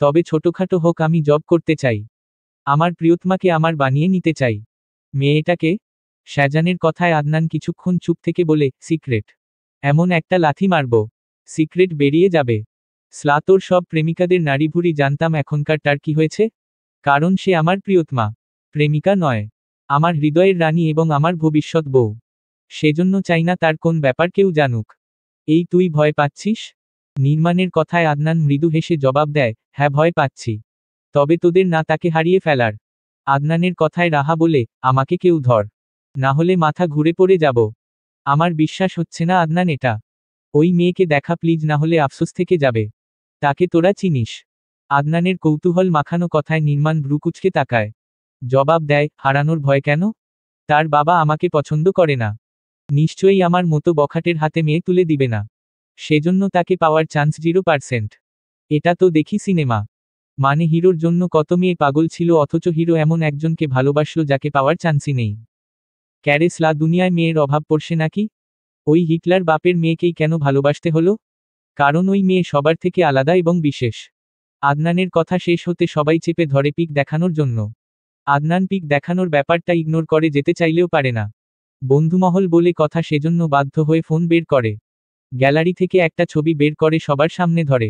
তবে ছোটখাটো হোক আমি জব করতে চাই। আমার প্রিয়তমাকে আমার বানিয়ে নিতে চাই। মেয়েটাকে? শাহজানের কথায় আদনান কিছুক্ষণ চুপ থেকে বলে, সিক্রেট। এমন একটা লাথি মারব, সিক্রেট বেরিয়ে যাবে। স্লাতোর সব প্রেমিকাদের নাড়িভুড়ি জানতাম, এখনকার তার কি হয়েছে? কারণ সে আমার প্রিয়তমা, প্রেমিকা নয়। আমার হৃদয়ের রানী এবং আমার ভবিষ্যৎ বউ। সেজন্য চাই না তার কোন ব্যাপার কেউ জানুক। এই তুই ভয় পাচ্ছিস? নির্মাণের কথায় আদনান মৃদু হেসে জবাব দেয়, হ্যাঁ ভয় পাচ্ছি। তবে তোদের না তাকে হারিয়ে ফেলার। আদনানের কথায় রাহা বলে, আমাকে কেউ ধর। না হলে মাথা ঘুরে পড়ে যাব। আমার বিশ্বাস হচ্ছে না আদনান এটা। ওই মেয়েকে দেখা প্লিজ, না হলে আফসোস থেকে যাবে। তাকে তোরা চিনিস? আদনানের কৌতূহল মাখানো কথায় নির্মাণ ভ্রুকুচকে তাকায়। জবাব দেয়, হারানোর ভয় কেন? তার বাবা আমাকে পছন্দ করে না। নিশ্চয়ই আমার মতো বখাটের হাতে মেয়ে তুলে দিবে না। সেজন্য তাকে পাওয়ার চান্স 0%। এটা তো দেখি সিনেমা। মানে হিরোর জন্য কত মেয়ে পাগল ছিল, অথচ হিরো এমন একজনকে ভালোবাসলো যাকে পাওয়ার চান্সই নেই। ক্যারেসলা দুনিয়ায় মেয়ের অভাব পড়ছে নাকি? ওই হিটলার বাপের মেয়েকেই কেন ভালোবাসতে হলো? কারণ ওই মেয়ে সবার থেকে আলাদা এবং বিশেষ। আদনানের কথা শেষ হতে সবাই চেপে ধরে পিক দেখানোর জন্য। আদনান পিক দেখানোর ব্যাপারটা ইগনোর করে যেতে চাইলেও পারে না। বন্ধুমহল বলে কথা, সেজন্য বাধ্য হয়ে ফোন বের করে। গ্যালারি থেকে একটা ছবি বের করে সবার সামনে ধরে।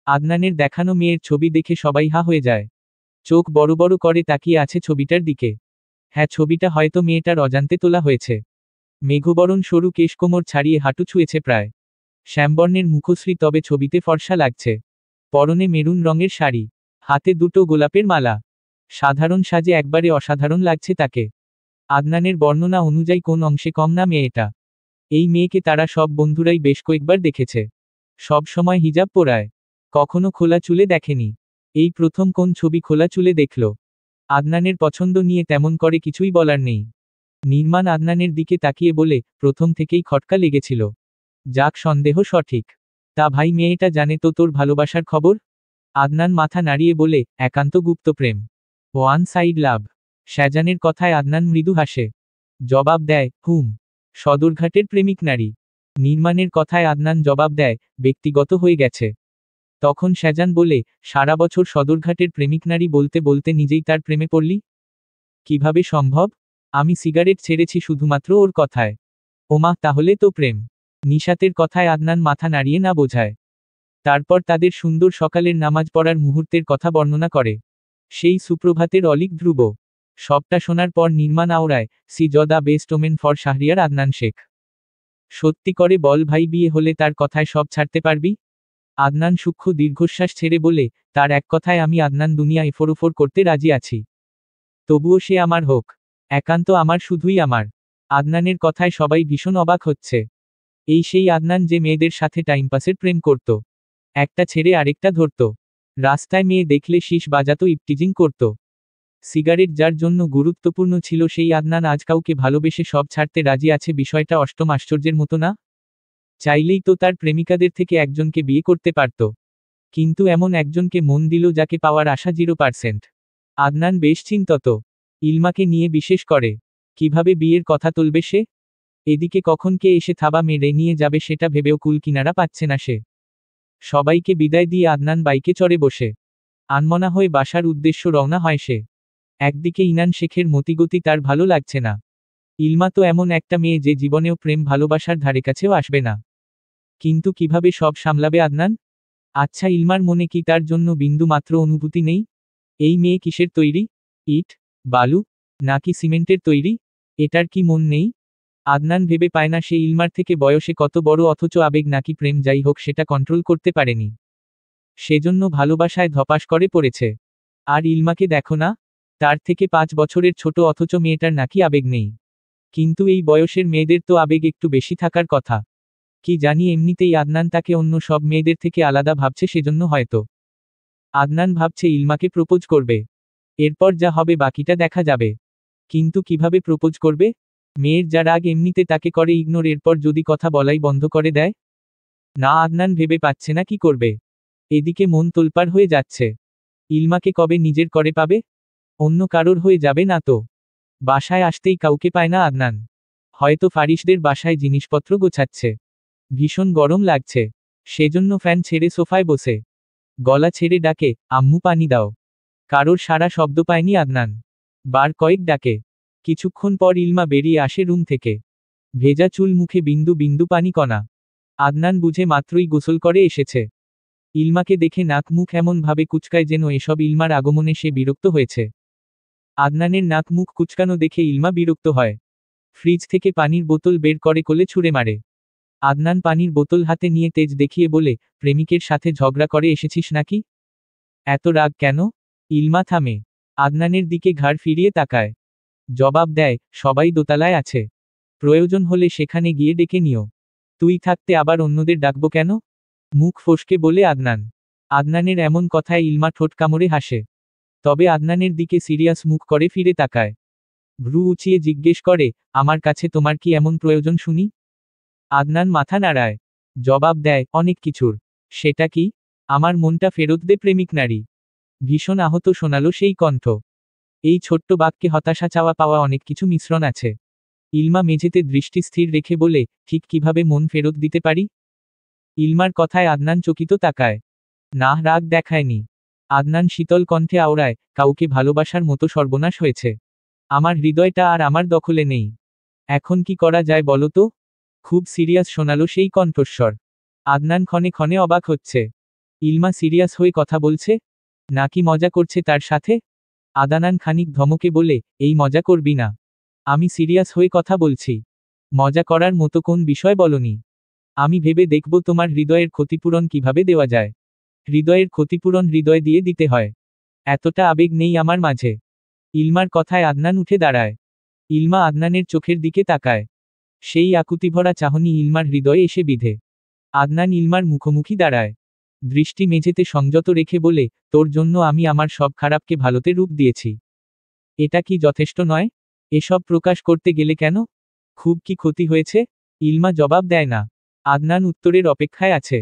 আদনানের দেখানো মেয়ের ছবি দেখে সবাই হা হয়ে যায়। চোখ বড় বড় করে তাকিয়ে আছে ছবিটার দিকে। হ্যাঁ, ছবিটা হয়তো মেয়েটার অজান্তে তোলা হয়েছে। মেঘবরণ সরু কেশ কোমর ছাড়িয়ে হাঁটু ছুঁয়েছে প্রায়। শ্যামবর্ণের মুখশ্রী, তবে ছবিতে ফর্সা লাগছে। পরনে মেরুন রঙের শাড়ি, হাতে দুটো গোলাপের মালা। সাধারণ সাজে একবারে অসাধারণ লাগছে তাকে। আদনানের বর্ণনা অনুযায়ী কোন অংশে কম না মেয়েটা। এই মেয়েকে তারা সব বন্ধুরাই বেশ কয়েকবার দেখেছে। সব সময় হিজাব পরায়। কখনো খোলা চুলে দেখেনি। এই প্রথম কোন ছবি খোলা চুলে দেখল। আদনানের পছন্দ নিয়ে তেমন করে কিছুই বলার নেই। নির্মাণ আদনানের দিকে তাকিয়ে বলে, প্রথম থেকেই খটকা লেগেছিল। যাক, সন্দেহ সঠিক। তা ভাই, মেয়েটা জানে তো তোর ভালোবাসার খবর? আদনান মাথা নাড়িয়ে বলে, একান্ত গুপ্ত প্রেম। One side love. শাহজানের কথায় আদনান মৃদু হাসে। জবাব দেয়, হুম। সদরঘাটের প্রেমিক নারী। নির্মাণের কথায় আদনান জবাব দেয়, ব্যক্তিগত হয়ে গেছে। তখন শাহজান বলে, সারা বছর সদরঘাটের প্রেমিক নারী বলতে বলতে নিজেই তার প্রেমে পড়লি? কিভাবে সম্ভব? আমি সিগারেট ছেড়েছি শুধুমাত্র ওর কথায়। ওমা, তাহলে তো প্রেম। নিশাতের কথায় আদনান মাথা নাড়িয়ে না বোঝায়। তারপর তাদের সুন্দর সকালের নামাজ পড়ার মুহূর্তের কথা বর্ণনা করে। সেই সুপ্রভাতের অলিক ধ্রুব। সবটা শোনার পর নির্মাণ আওড়ায়, see the best women for Shahriar Adnan Sheikh. সত্যি করে বল ভাই, বিয়ে হলে তার কথায় সব ছাড়তে পারবি? আদনান সূক্ষ্ম দীর্ঘশ্বাস ছেড়ে বলে, তার এক কথায় আমি আদনান দুনিয়া এফোর করতে রাজি আছি। তবুও সে আমার হোক। একান্ত আমার, শুধুই আমার। আদনানের কথায় সবাই ভীষণ অবাক হচ্ছে। এই সেই আদনান যে মেয়েদের সাথে টাইমপাসের প্রেম করত। একটা ছেড়ে আরেকটা ধরত। রাস্তায় মেয়ে দেখলে শীষ বাজাতো, ইপটিজিং করত। সিগারেট যার জন্য গুরুত্বপূর্ণ ছিল, সেই আদনান আজ কাউকে ভালোবেসে সব ছাড়তে রাজি আছে। বিষয়টা অষ্টম আশ্চর্যের মতো না? চাইলেই তো তার প্রেমিকাদের থেকে একজনকে বিয়ে করতে পারত। কিন্তু এমন একজনকে মন দিল যাকে পাওয়ার আশা 0%। আদনান বেশ চিন্তিত। ইলমাকে নিয়ে বিশেষ করে কিভাবে বিয়ের কথা তুলবে সে। এদিকে কখন কে এসে থাবা মেরে নিয়ে যাবে সেটা ভেবেও কুল কিনারা পাচ্ছে না সে। সবাইকে বিদায় দিয়ে আদনান বাইকে চড়ে বসে আনমনা হয়ে বাসার উদ্দেশ্য রওনা হয় সে। একদিকে ইনান শেখের মতিগতি তার ভালো লাগছে না। ইলমা তো এমন একটা মেয়ে যে জীবনেও প্রেম ভালোবাসার ধারে কাছেও আসবে না। কিন্তু কিভাবে সব সামলাবে আদনান? আচ্ছা, ইলমার মনে কি তার জন্য বিন্দু মাত্র অনুভূতি নেই? এই মেয়ে কিসের তৈরি? ইট, বালু, নাকি সিমেন্টের তৈরি? এটার কি মন নেই? আদনান ভেবে পায় না সে ইলমার থেকে বয়সে কত বড়, অথচ আবেগ নাকি প্রেম যাই হোক সেটা কন্ট্রোল করতে পারেনি। সেজন্য ভালোবাসায় ধপাস করে পড়েছে। আর ইলমাকে দেখো না, তার থেকে 5 বছরের ছোট, অথচ মেয়েটার নাকি আবেগ নেই। কিন্তু এই বয়সের মেয়েদের তো আবেগ একটু বেশি থাকার কথা। কি জানি এমনিতেই আদনান তাকে অন্য সব মেয়েদের থেকে আলাদা ভাবছে, সেজন্য হয়তো আদনান ভাবছে ইলমাকে প্রপোজ করবে। এরপর যা হবে বাকিটা দেখা যাবে। কিন্তু কিভাবে প্রপোজ করবে? মেয়ের যা রাগ এমনিতে তাকে করে ইগনোর, এরপর যদি কথা বলাই বন্ধ করে দেয়? না, আদনান ভেবে পাচ্ছে না কি করবে। এদিকে মন তোলপাড় হয়ে যাচ্ছে। ইলমাকে কবে নিজের করে পাবে? অন্য কারোর হয়ে যাবে না তো? বাসায় আসতেই কাউকে পায় না আদনান। হয়তো ফারিসদের বাসায় জিনিসপত্র গোছাচ্ছে। ভীষণ গরম লাগছে, সেজন্য ফ্যান ছেড়ে সোফায় বসে গলা ছেড়ে ডাকে, আম্মু পানি দাও। কারোর সারা শব্দ পায়নি আদনান। বার কয়েক ডাকে। কিছুক্ষণ পর ইলমা বেরিয়ে আসে রুম থেকে। ভেজা চুল, মুখে বিন্দু বিন্দু পানি কণা। আদনান বুঝে মাত্রই গোসল করে এসেছে। ইলমাকে দেখে নাক মুখ এমন ভাবে কুচকায় যেন এসব ইলমার আগমনে সে বিরক্ত হয়েছে। আদনানের নাক মুখ কুচকানো দেখে ইলমা বিরক্ত হয়। ফ্রিজ থেকে পানির বোতল বের করে কোলে ছুঁড়ে মারে। আদনান পানির বোতল হাতে নিয়ে তেজ দেখিয়ে বলে, প্রেমিকের সাথে ঝগড়া করে এসেছিস নাকি? এত রাগ কেন? ইলমা থামে। আদনানের দিকে ঘাড় ফিরিয়ে তাকায়। জবাব দেয়, সবাই দোতলায় আছে। প্রয়োজন হলে সেখানে গিয়ে ডেকে নিও। তুই থাকতে আবার অন্যদের ডাকবো কেন? মুখ ফসকে বলে আদনান। আদনানের এমন কথায় ইলমা ঠোঁট কামড়ে হাসে। তবে আদনানের দিকে সিরিয়াস মুখ করে ফিরে তাকায়। ভ্রু উঁচিয়ে জিজ্ঞেস করে, আমার কাছে তোমার কি এমন প্রয়োজন শুনি? আদনান মাথা নাড়ায়। জবাব দেয়, অনেক কিছুর। সেটা কি? আমার মনটা ফেরত দে প্রেমিক নারী। ভীষণ আহত শোনালো সেই কণ্ঠ। এই ছোট্ট বাক্যে হতাশা, চাওয়া পাওয়া অনেক কিছু মিশ্রণ আছে। ইলমা মেঝেতে দৃষ্টি স্থির রেখে বলে, ঠিক কিভাবে মন ফেরত দিতে পারি? ইলমার কথায় আদনান চকিত তাকায়। না, রাগ দেখায়নি। আদনান শীতল কণ্ঠে আওড়ায়, কাউকে ভালোবাসার মতো সর্বনাশ হয়েছে। আমার হৃদয়টা আর আমার দখলে নেই। এখন কি করা যায় বলো তো? খুব সিরিয়াস শোনালো সেই কণ্ঠস্বর। আদনান ক্ষণে ক্ষণে অবাক হচ্ছে। ইলমা সিরিয়াস হয়ে কথা বলছে? নাকি মজা করছে তার সাথে? আদনান খানিক ধমকে বলে, এই মজা করবি না। আমি সিরিয়াস হয়ে কথা বলছি। মজা করার মতো কোন বিষয় বলনি? আমি ভেবে দেখব তোমার হৃদয়ের ক্ষতিপূরণ কিভাবে দেওয়া যায়। হৃদয়ের ক্ষতিপূরণ হৃদয় দিয়ে দিতে হয়। এতটা আবেগ নেই আমার মাঝে। ইলমার কথায় আদনান উঠে দাঁড়ায়। ইলমা আদনানের চোখের দিকে তাকায়। সেই আকুতিভরা চাহনি ইলমার হৃদয়ে এসে বিধে। আদনান ইলমার মুখোমুখি দাঁড়ায়। দৃষ্টি মেঝেতে সংযত রেখে বলে, তোর জন্য আমি আমার সব খারাপকে ভালোতে রূপ দিয়েছি। এটা কি যথেষ্ট নয়? এসব প্রকাশ করতে গেলে কেন? খুব কি ক্ষতি হয়েছে? ইলমা জবাব দেয় না। আদনান উত্তরের অপেক্ষায় আছে।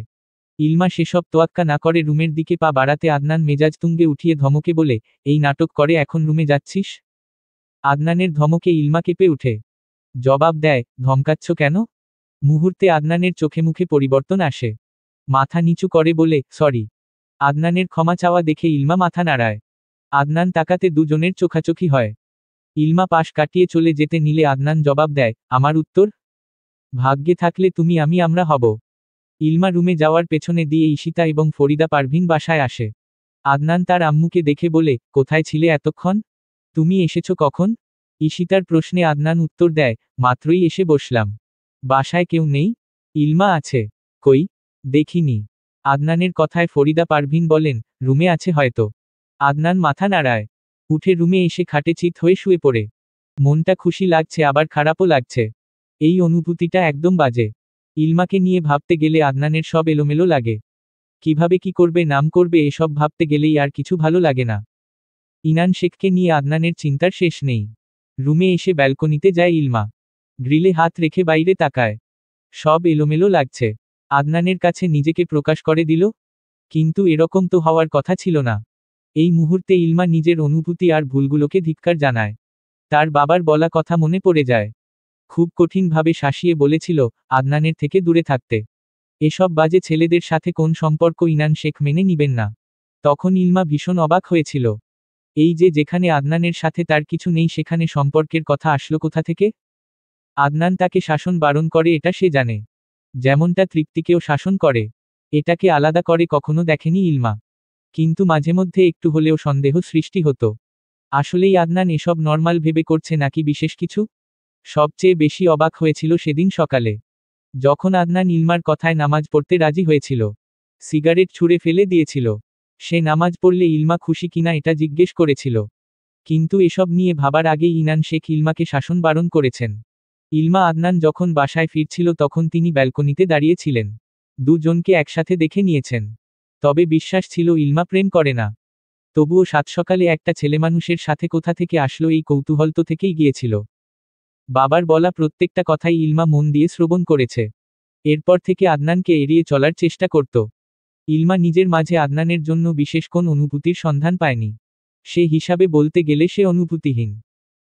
ইলমা সেসব তোয়াক্কা না করে রুমের দিকে পা বাড়াতে আদনান মেজাজ তুঙ্গে উঠিয়ে ধমকে বলে, এই নাটক করে এখন রুমে যাচ্ছিস? আদনানের ধমকে ইলমা কেঁপে উঠে। জবাব দেয়, ধমকাচ্ছ কেন? মুহূর্তে আদনানের চোখে মুখে পরিবর্তন আসে। মাথা নিচু করে বলে, সরি। আদনানের ক্ষমা চাওয়া দেখে ইলমা মাথা নাড়ায়। আদনান তাকাতে দুজনের চোখাচোখি হয়। ইলমা পাশ কাটিয়ে চলে যেতে নিলে আদনান জবাব দেয়, আমার উত্তর? ভাগ্যে থাকলে তুমি আমি আমরা হব। ইলমা রুমে যাওয়ার পেছনে দিয়ে ঈশিতা এবং ফরিদা পারভিন বাসায় আসে। আদনান তার আম্মুকে দেখে বলে, কোথায় ছিলে এতক্ষণ? তুমি এসেছো কখন? ঈশিতার প্রশ্নে আদনান উত্তর দেয়, মাত্রই এসে বসলাম। বাসায় কেউ নেই? ইলমা আছে। কই? দেখিনি। আদনানের কথায় ফরিদা পারভিন বলেন, রুমে আছে হয়তো। আদনান মাথা নাড়ায়। উঠে রুমে এসে খাটে চিত হয়ে শুয়ে পড়ে। মনটা খুশি লাগছে আবার খারাপও লাগছে। এই অনুভূতিটা একদম বাজে। ইলমাকে নিয়ে ভাবতে গেলে আদনানের সব এলোমেলো লাগে। কিভাবে কি করবে নাম করবে এসব ভাবতে গেলেই আর কিছু ভালো লাগে না। ইনান শেখকে নিয়ে আদনানের চিন্তার শেষ নেই। রুমে এসে ব্যালকনিতে যায় ইলমা। গ্রিলে হাত রেখে বাইরে তাকায়। সব এলোমেলো লাগছে। আদনানের কাছে নিজেকে প্রকাশ করে দিল? কিন্তু এরকম তো হওয়ার কথা ছিল না। এই মুহূর্তে ইলমা নিজের অনুভূতি আর ভুলগুলোকে ধিক্কার জানায়। তার বাবার বলা কথা মনে পড়ে যায়। খুব কঠিনভাবে শাসিয়ে বলেছিল, আদনানের থেকে দূরে থাকতে। এসব বাজে ছেলেদের সাথে কোন সম্পর্ক ইনান শেখ মেনে নিবেন না। তখন ইলমা ভীষণ অবাক হয়েছিল। এই যে যেখানে আদনানের সাথে তার কিছু নেই সেখানে সম্পর্কের কথা আসলো কোথা থেকে? আদনান তাকে শাসন বারণ করে এটা সে জানে। যেমনটা তৃপ্তিকেও শাসন করে। এটাকে আলাদা করে কখনো দেখেনি ইলমা। কিন্তু মাঝেমধ্যে একটু হলেও সন্দেহ সৃষ্টি হতো। আসলেই আদনান এসব নর্মাল ভেবে করছে নাকি বিশেষ কিছু? সবচেয়ে বেশি অবাক হয়েছিল সেদিন সকালে, যখন আদনান ইলমার কথায় নামাজ পড়তে রাজি হয়েছিল। সিগারেট ছুঁড়ে ফেলে দিয়েছিল। সে নামাজ পড়লে ইলমা খুশি কিনা এটা জিজ্ঞেস করেছিল। কিন্তু এসব নিয়ে ভাবার আগেই ইনান শেখ ইলমাকে শাসন বারণ করেছেন। ইলমা আদনান যখন বাসায় ফিরছিল তখন তিনি ব্যালকনিতে দাঁড়িয়েছিলেন। দুজনকে একসাথে দেখে নিয়েছেন। তবে বিশ্বাস ছিল ইলমা প্রেম করে না। তবুও সাত সকালে একটা ছেলেমানুষের সাথে কোথা থেকে আসলো এই কৌতূহল তো থেকেই গিয়েছিল। বাবার বলা প্রত্যেকটা কথাই ইলমা মন দিয়ে শ্রবণ করেছে। এরপর থেকে আদনানকে এড়িয়ে চলার চেষ্টা করত। ইলমা নিজের মাঝে আদনানের জন্য বিশেষ কোন অনুভূতির সন্ধান পায়নি। সে হিসাবে বলতে গেলে সে অনুভূতিহীন।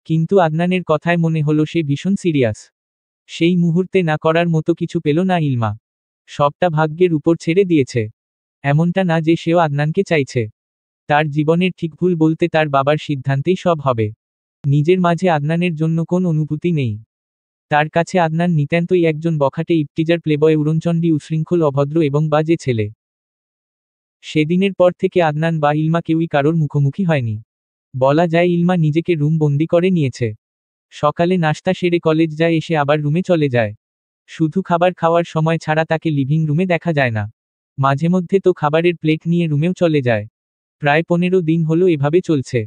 কিন্তু আদনানের কথায় মনে হলো সে ভীষণ সিরিয়াস। সেই মুহূর্তে না করার মতো কিছু পেল না ইলমা। সবটা ভাগ্যের উপর ছেড়ে দিয়েছে। এমনটা না যে সেও আদনানকে চাইছে। তার জীবনের ঠিক ভুল বলতে তার বাবার সিদ্ধান্তেই সব হবে। নিজের মাঝে আদনানের জন্য কোন অনুভূতি নেই। তার কাছে আদনান নিতান্তই একজন বখাটে ইপটিজার প্লেবয় উড়নচণ্ডী উশৃঙ্খল অভদ্র এবং বাজে ছেলে। সেদিনের পর থেকে আদনান বা ইলমা কেউই কারোর মুখোমুখি হয়নি। বলা যায় ইলমা নিজেকে রুম বন্দি করে নিয়েছে। সকালে নাস্তা সেরে কলেজ যায়, এসে আবার রুমে চলে যায়। শুধু খাবার খাওয়ার সময় ছাড়া তাকে লিভিং রুমে দেখা যায় না। মাঝে মধ্যে তো খাবারের প্লেট নিয়ে রুমেও চলে যায়। প্রায় 15 দিন হলো এভাবে চলছে।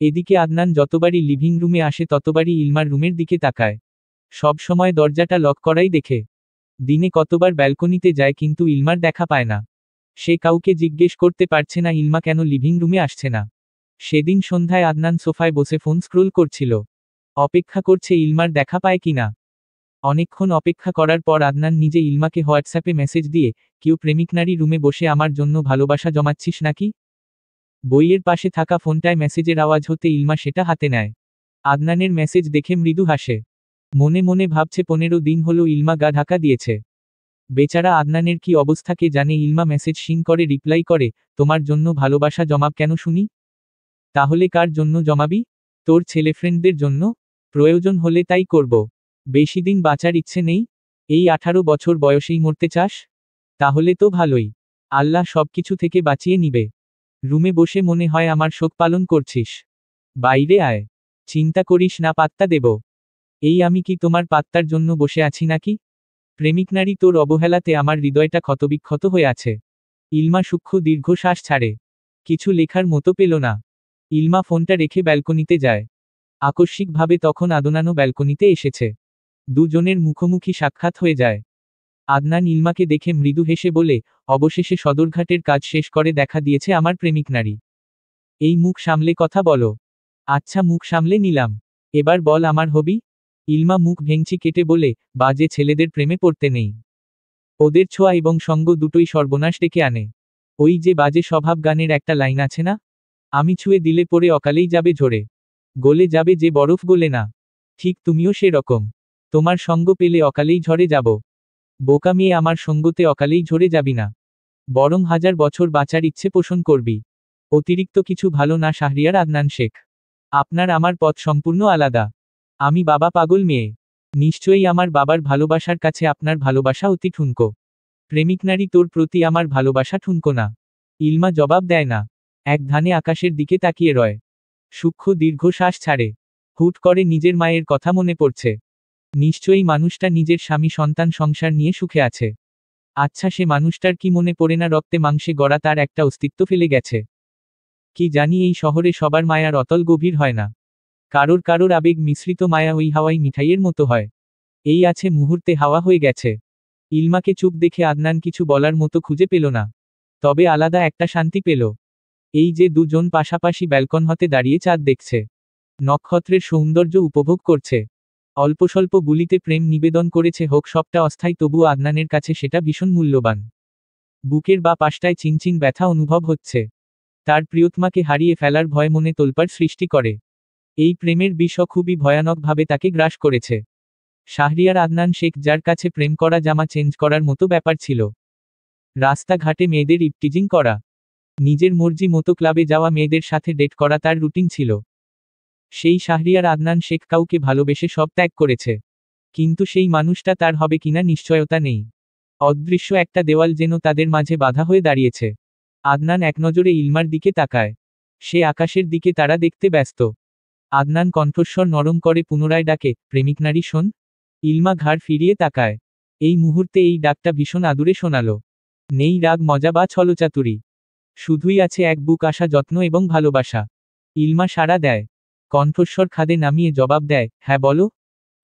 এদিকে আদনান যতবারই লিভিং রুমে আসে ততবারই ইলমার রুমের দিকে তাকায়। সব সময় দরজাটা লক করাই দেখে। দিনে কতবার ব্যালকনিতে যায় কিন্তু ইলমার দেখা পায় না। সে কাউকে জিজ্ঞেস করতে পারছে না ইলমা কেন লিভিং রুমে আসছে না। সেদিন সন্ধ্যায় আদনান সোফায় বসে ফোন স্ক্রোল করছিল। অপেক্ষা করছে ইলমার দেখা পায় কিনা। অনেকক্ষণ অপেক্ষা করার পর আদনান নিজে ইলমাকে হোয়াটসঅ্যাপে মেসেজ দিয়ে, কেউ প্রেমিক নারী রুমে বসে আমার জন্য ভালোবাসা জমাচ্ছিস নাকি? বইয়ের পাশে থাকা ফোনটায় মেসেজের আওয়াজ হতে ইলমা সেটা হাতে নেয়। আদনানের মেসেজ দেখে মৃদু হাসে। মনে মনে ভাবছে 15 দিন হলো ইলমা গা ঢাকা দিয়েছে। বেচারা আদনানের কি অবস্থা কে জানে। ইলমা মেসেজ সিন করে রিপ্লাই করে, তোমার জন্য ভালোবাসা জমাব কেন শুনি? তাহলে কার জন্য জমাবি? তোর ছেলেফ্রেন্ডদের জন্য? প্রয়োজন হলে তাই করব। বেশি দিন বাঁচার ইচ্ছে নেই? এই 18 বছর বয়সেই মরতে চাস? তাহলে তো ভালোই। আল্লাহ সবকিছু থেকে বাঁচিয়ে নিবে। রুমে বসে মনে হয় আমার শোক পালন করছিস। বাইরে আয়। চিন্তা করিস না, পাত্তা দেব। এই আমি কি তোমার পাত্তার জন্য বসে আছি নাকি? প্রেমিক নারী তোর অবহেলাতে আমার হৃদয়টা ক্ষতবিক্ষত হয়ে আছে। ইলমা সূক্ষ্ম দীর্ঘশ্বাস ছাড়ে। কিছু লেখার মতো পেল না। ইলমা ফোনটা রেখে ব্যালকনিতে যায়। আকস্মিকভাবে তখন আদনানও ব্যালকনিতে এসেছে। দুজনের মুখোমুখি সাক্ষাৎ হয়ে যায়। আদনান ইলমাকে দেখে মৃদু হেসে বলে, অবশেষে সদরঘাটের কাজ শেষ করে দেখা দিয়েছে আমার প্রেমিক নারী। এই মুখ সামলে কথা বলো। আচ্ছা, মুখ সামলে নিলাম। এবার বল আমার হবি? ইলমা মুখ ভেঙচি কেটে বলে, বাজে ছেলেদের প্রেমে পড়তে নেই। ওদের ছোঁয়া এবং সঙ্গ দুটোই সর্বনাশ ডেকে আনে। ওই যে বাজে স্বভাব গানের একটা লাইন আছে না, আমি ছুঁয়ে দিলে পরে অকালেই যাবে ঝরে, গলে যাবে যে বরফ গলে না। ঠিক তুমিও সেরকম। তোমার সঙ্গ পেলে অকালেই ঝরে যাব। বোকা মেয়ে, আমার সঙ্গতে অকালেই ঝরে যাবি না, বরং 1000 বছর বাঁচার ইচ্ছে পোষণ করবি। অতিরিক্ত কিছু ভালো না শাহরিয়ার আদনান শেখ। আপনার আমার পথ সম্পূর্ণ আলাদা। আমি বাবা পাগল মেয়ে। নিশ্চয়ই আমার বাবার ভালোবাসার কাছে আপনার ভালোবাসা অতি ঠুনকো। প্রেমিক নারী তোর প্রতি আমার ভালোবাসা ঠুনকো না। ইলমা জবাব দেয় না। এক ধ্যানে আকাশের দিকে তাকিয়ে রয়। সূক্ষ্ম দীর্ঘশ্বাস ছাড়ে। হুট করে নিজের মায়ের কথা মনে পড়ছে। নিশ্চয়ই মানুষটা নিজের স্বামী সন্তান সংসার নিয়ে সুখে আছে। আচ্ছা, সে মানুষটার কি মনে পড়ে না রক্তে মাংসে গড়া তার একটা অস্তিত্ব ফেলে গেছে? কি জানি এই শহরে সবার মায়ার অতল গভীর হয় না। কারোর কারোর আবেগ মিশ্রিত মায়া ওই হাওয়াই মিঠাইয়ের মতো হয়। এই আছে মুহূর্তে হাওয়া হয়ে গেছে। ইলমাকে চুপ দেখে আদনান কিছু বলার মতো খুঁজে পেল না। তবে আলাদা একটা শান্তি পেল। এই যে দুজন পাশাপাশি ব্যালকন হতে দাঁড়িয়ে চাঁদ দেখছে, নক্ষত্রের সৌন্দর্য উপভোগ করছে, অল্প স্বল্প গুলিতে প্রেম নিবেদন করেছে, হোক সবটা অস্থায়ী, তবুও আদনানের কাছে সেটা ভীষণ মূল্যবান। বুকের বা পাশটায় চিনচিন ব্যথা অনুভব হচ্ছে। তার প্রিয়তমাকে হারিয়ে ফেলার ভয় মনে তোলপাড় সৃষ্টি করে। এই প্রেমের বিষ খুবই ভয়ানকভাবে তাকে গ্রাস করেছে। শাহরিয়ার আদনান শেখ, যার কাছে প্রেম করা জামা চেঞ্জ করার মতো ব্যাপার ছিল। রাস্তাঘাটে মেয়েদের ইপটিজিং করা, নিজের মর্জি মতো ক্লাবে যাওয়া, মেয়েদের সাথে ডেট করা তার রুটিন ছিল। সেই শাহরিয়ার আদনান শেখ কাউকে ভালোবেসে সব ত্যাগ করেছে। কিন্তু সেই মানুষটা তার হবে কিনা নিশ্চয়তা নেই। অদৃশ্য একটা দেওয়াল যেন তাদের মাঝে বাধা হয়ে দাঁড়িয়েছে। আদনান একনজরে ইলমার দিকে তাকায়। সে আকাশের দিকে তারা দেখতে ব্যস্ত। আদনান কণ্ঠস্বর নরম করে পুনরায় ডাকে, প্রেমিক নারী শোন। ইলমা ঘাড় ফিরিয়ে তাকায়। এই মুহূর্তে এই ডাকটা ভীষণ আদুরে শোনালো। নেই রাগ, মজা বা ছলচাতুরি, শুধুই আছে এক বুক আশা, যত্ন এবং ভালোবাসা। ইলমা সাড়া দেয়, কণ্ঠস্বর খাদে নামিয়ে জবাব দেয়, হ্যাঁ বলো।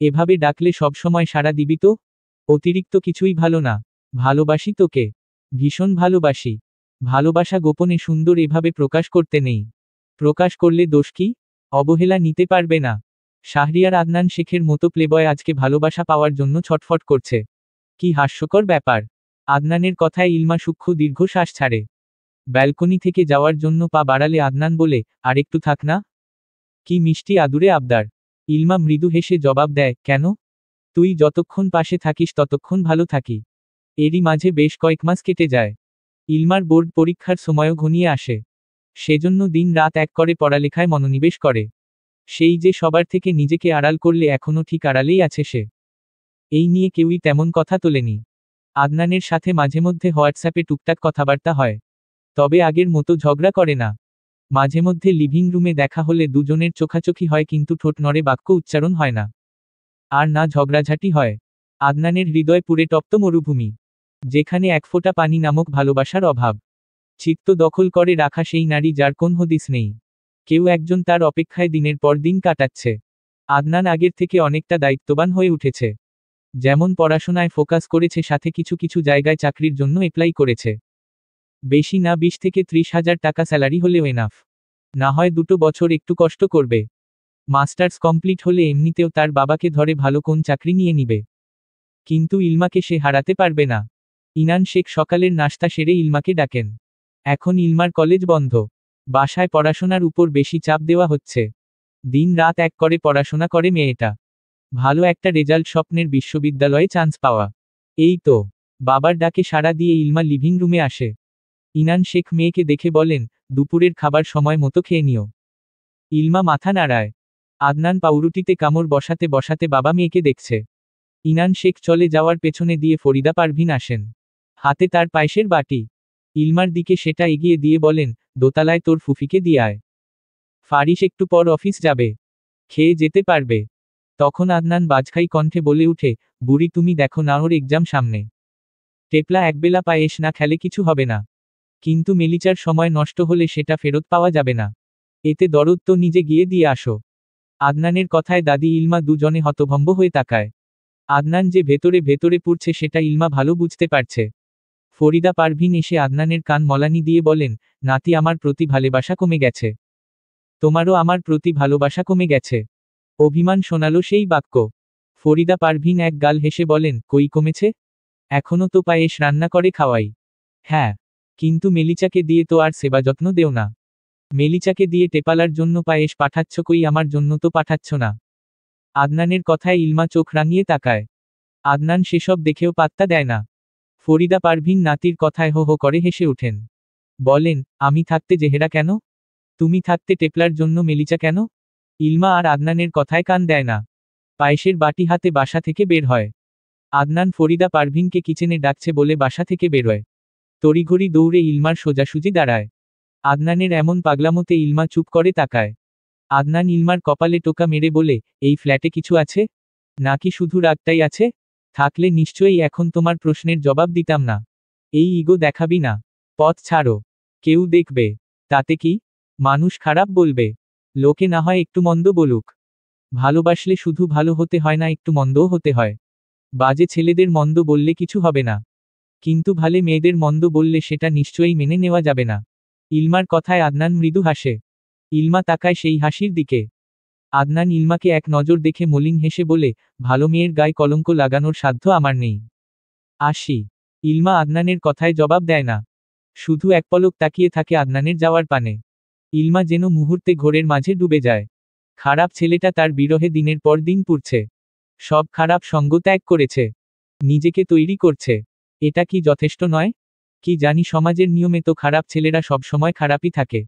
এভাবে ডাকলে সবসময় সাড়া দিবি তো? অতিরিক্ত কিছুই ভালো না। ভালোবাসি তোকে, ভীষণ ভালোবাসি। ভালোবাসা গোপনে সুন্দর, এভাবে প্রকাশ করতে নেই। প্রকাশ করলে দোষ কি? অবহেলা নিতে পারবে না। শাহরিয়ার আদনান শেখের মতো প্লেবয় আজকে ভালোবাসা পাওয়ার জন্য ছটফট করছে। কি হাস্যকর ব্যাপার। আদনানের কথায় ইলমা সূক্ষ্ম দীর্ঘ শ্বাস ছাড়ে। ব্যালকনি থেকে যাওয়ার জন্য পা বাড়ালে আদনান বলে, আরেকটু থাক না। কি মিষ্টি আদুরে আবদার। ইলমা মৃদু হেসে জবাব দেয়, কেন? তুই যতক্ষণ পাশে থাকিস ততক্ষণ ভালো থাকি। এরই মাঝে বেশ কয়েক মাস কেটে যায়। ইলমার বোর্ড পরীক্ষার সময়ও ঘনিয়ে আসে। সেজন্য দিন রাত এক করে পড়ালেখায় মনোনিবেশ করে। সেই যে সবার থেকে নিজেকে আড়াল করলে এখনও ঠিক আড়ালেই আছে সে। এই নিয়ে কেউই তেমন কথা তোলেনি। আদনানের সাথে মাঝে মধ্যে হোয়াটসঅ্যাপে টুকটাক কথাবার্তা হয়। তবে আগের মতো ঝগড়া করে না। মাঝে মধ্যে লিভিং রুমে দেখা হলে দুজনের চোখাচোখি হয়, কিন্তু ঠোঁট নড়ে, বাক্য উচ্চারণ হয় না। আর না ঝগড়াঝাটি হয়। আদনানের হৃদয় পুরে তপ্ত মরুভূমি, যেখানে এক ফোঁটা পানি নামক ভালোবাসার অভাব। চিত্ত দখল করে রাখা সেই নারী যার কোন হদিস নেই। কেউ একজন তার অপেক্ষায় দিনের পর দিন কাটাচ্ছে। আদনান আগের থেকে অনেকটা দায়িত্ববান হয়ে উঠেছে। যেমন পড়াশোনায় ফোকাস করেছে, সাথে কিছু কিছু জায়গায় চাকরির জন্য এপ্লাই করেছে। বেশি না 20 থেকে 30,000 টাকা স্যালারি হলেও এনাফ। না হয় 2 বছর একটু কষ্ট করবে। মাস্টার্স কমপ্লিট হলে এমনিতেও তার বাবাকে ধরে ভালো কোন চাকরি নিয়ে নিবে। কিন্তু ইলমাকে সে হারাতে পারবে না। ইনান শেখ সকালের নাশতা সেরে ইলমাকে ডাকেন। এখন ইলমার কলেজ বন্ধ। বাসায় পড়াশোনার উপর বেশি চাপ দেওয়া হচ্ছে। দিন রাত এক করে পড়াশোনা করে মেয়েটা। ভালো একটা রেজাল্ট, স্বপ্নের বিশ্ববিদ্যালয়ে চান্স পাওয়া। এই তো। বাবার ডাকে সাড়া দিয়ে ইলমা লিভিং রুমে আসে। ইনান শেখ মেয়েকে দেখে বলেন, দুপুরের খাবার সময় মতো খেয়ে নিও। ইলমা মাথা নাড়ায়। আদনান পাউরুটিতে কামড় বসাতে বসাতে বাবা মেয়েকে দেখছে। ইনান শেখ চলে যাওয়ার পেছনে দিয়ে ফরিদা পারভিন আসেন। হাতে তার পায়েসের বাটি। ইলমার দিকে সেটা এগিয়ে দিয়ে বলেন, দোতলায় তোর ফুফিকে দিয়ে আয়। ফারিস একটু পর অফিস যাবে, খেয়ে যেতে পারবে। তখন আদনান বাজখাই কণ্ঠে বলে উঠে, বুড়ি তুমি দেখো না, ওর এক্সাম সামনে। টেপলা একবেলা পায়েস না খেলে কিছু হবে না। কিন্তু মেলিচার সময় নষ্ট হলে সেটা ফেরত পাওয়া যাবে না। এতে দরদ তো নিজে গিয়ে দিয়ে আসো। আদনানের কথায় দাদি ইলমা দুজনে হতভম্ব হয়ে তাকায়। আদনান যে ভেতরে ভেতরে পুড়ছে সেটা ইলমা ভালো বুঝতে পারছে। ফরিদা পারভিন এসে আদনানের কান মলানি দিয়ে বলেন, নাতি আমার প্রতি ভালোবাসা কমে গেছে। তোমারও আমার প্রতি ভালোবাসা কমে গেছে। অভিমান শোনালো সেই বাক্য। ফরিদা পারভিন এক গাল হেসে বলেন, কই কমেছে? এখনো তো পায়েস রান্না করে খাওয়াই। হ্যাঁ, কিন্তু মেলিচাকে দিয়ে তো আর সেবা যত্ন দেও না। মেলিচাকে দিয়ে টেপালার জন্য পায়েস পাঠাচ্ছ, কই আমার জন্য তো পাঠাচ্ছ না। আদনানের কথায় ইলমা চোখ রাঙিয়ে তাকায়। আদনান সেসব দেখেও পাত্তা দেয় না। ফরিদা পারভিন নাতির কথায় হো হো করে হেসে ওঠেন। বলেন, আমি থাকতে জেহেরা কেন? তুমি থাকতে টেপলার জন্য মেলিচা কেন? ইলমা আর আদনানের কথায় কান দেয় না। পায়েসের বাটি হাতে বাসা থেকে বের হয়। আদনান ফরিদা পারভিনকে কিচেনে ডাকছে বলে বাসা থেকে বেরোয়। তড়িঘড়ি দৌড়ে ইলমার সোজাসুজি দাঁড়ায়। আদনানের এমন পাগলামোতে ইলমা চুপ করে তাকায়। আদনান ইলমার কপালে টোকা মেরে বলে, এই ফ্ল্যাটে কিছু আছে? নাকি শুধু রাগটাই আছে? থাকলে নিশ্চয়ই এখন তোমার প্রশ্নের জবাব দিতাম না। এই ইগো দেখাবি না। পথ ছাড়ো। কেউ দেখবে। তাতে কি? মানুষ খারাপ বলবে। লোকে না হয় একটু মন্দ বলুক। ভালোবাসলে শুধু ভালো হতে হয় না, একটু মন্দও হতে হয়। বাজে ছেলেদের মন্দ বললে কিছু হবে না। কিন্তু ভালে মেয়েদের মন্দ বললে সেটা নিশ্চয়ই মেনে নেওয়া যাবে না। ইলমার কথায় আদনান মৃদু হাসে। ইলমা তাকায় সেই হাসির দিকে। আদনান ইলমাকে এক নজর দেখে মলিন হেসে বলে, ভালো মেয়ের গায়ে কলঙ্ক লাগানোর সাধ্য আমার নেই। আসি। ইলমা আদনানের কথায় জবাব দেয় না। শুধু এক পলক তাকিয়ে থাকে আদনানের যাওয়ার পানে। ইলমা যেন মুহূর্তে ঘোরের মাঝে ডুবে যায়। খারাপ ছেলেটা তার বিরহে দিনের পর দিন পুড়ছে। সব খারাপ সঙ্গ ত্যাগ করেছে। নিজেকে তৈরি করছে। এটা কি যথেষ্ট নয়? কি জানি সমাজের নিয়মে তো খারাপ ছেলেরা সবসময় খারাপই থাকে।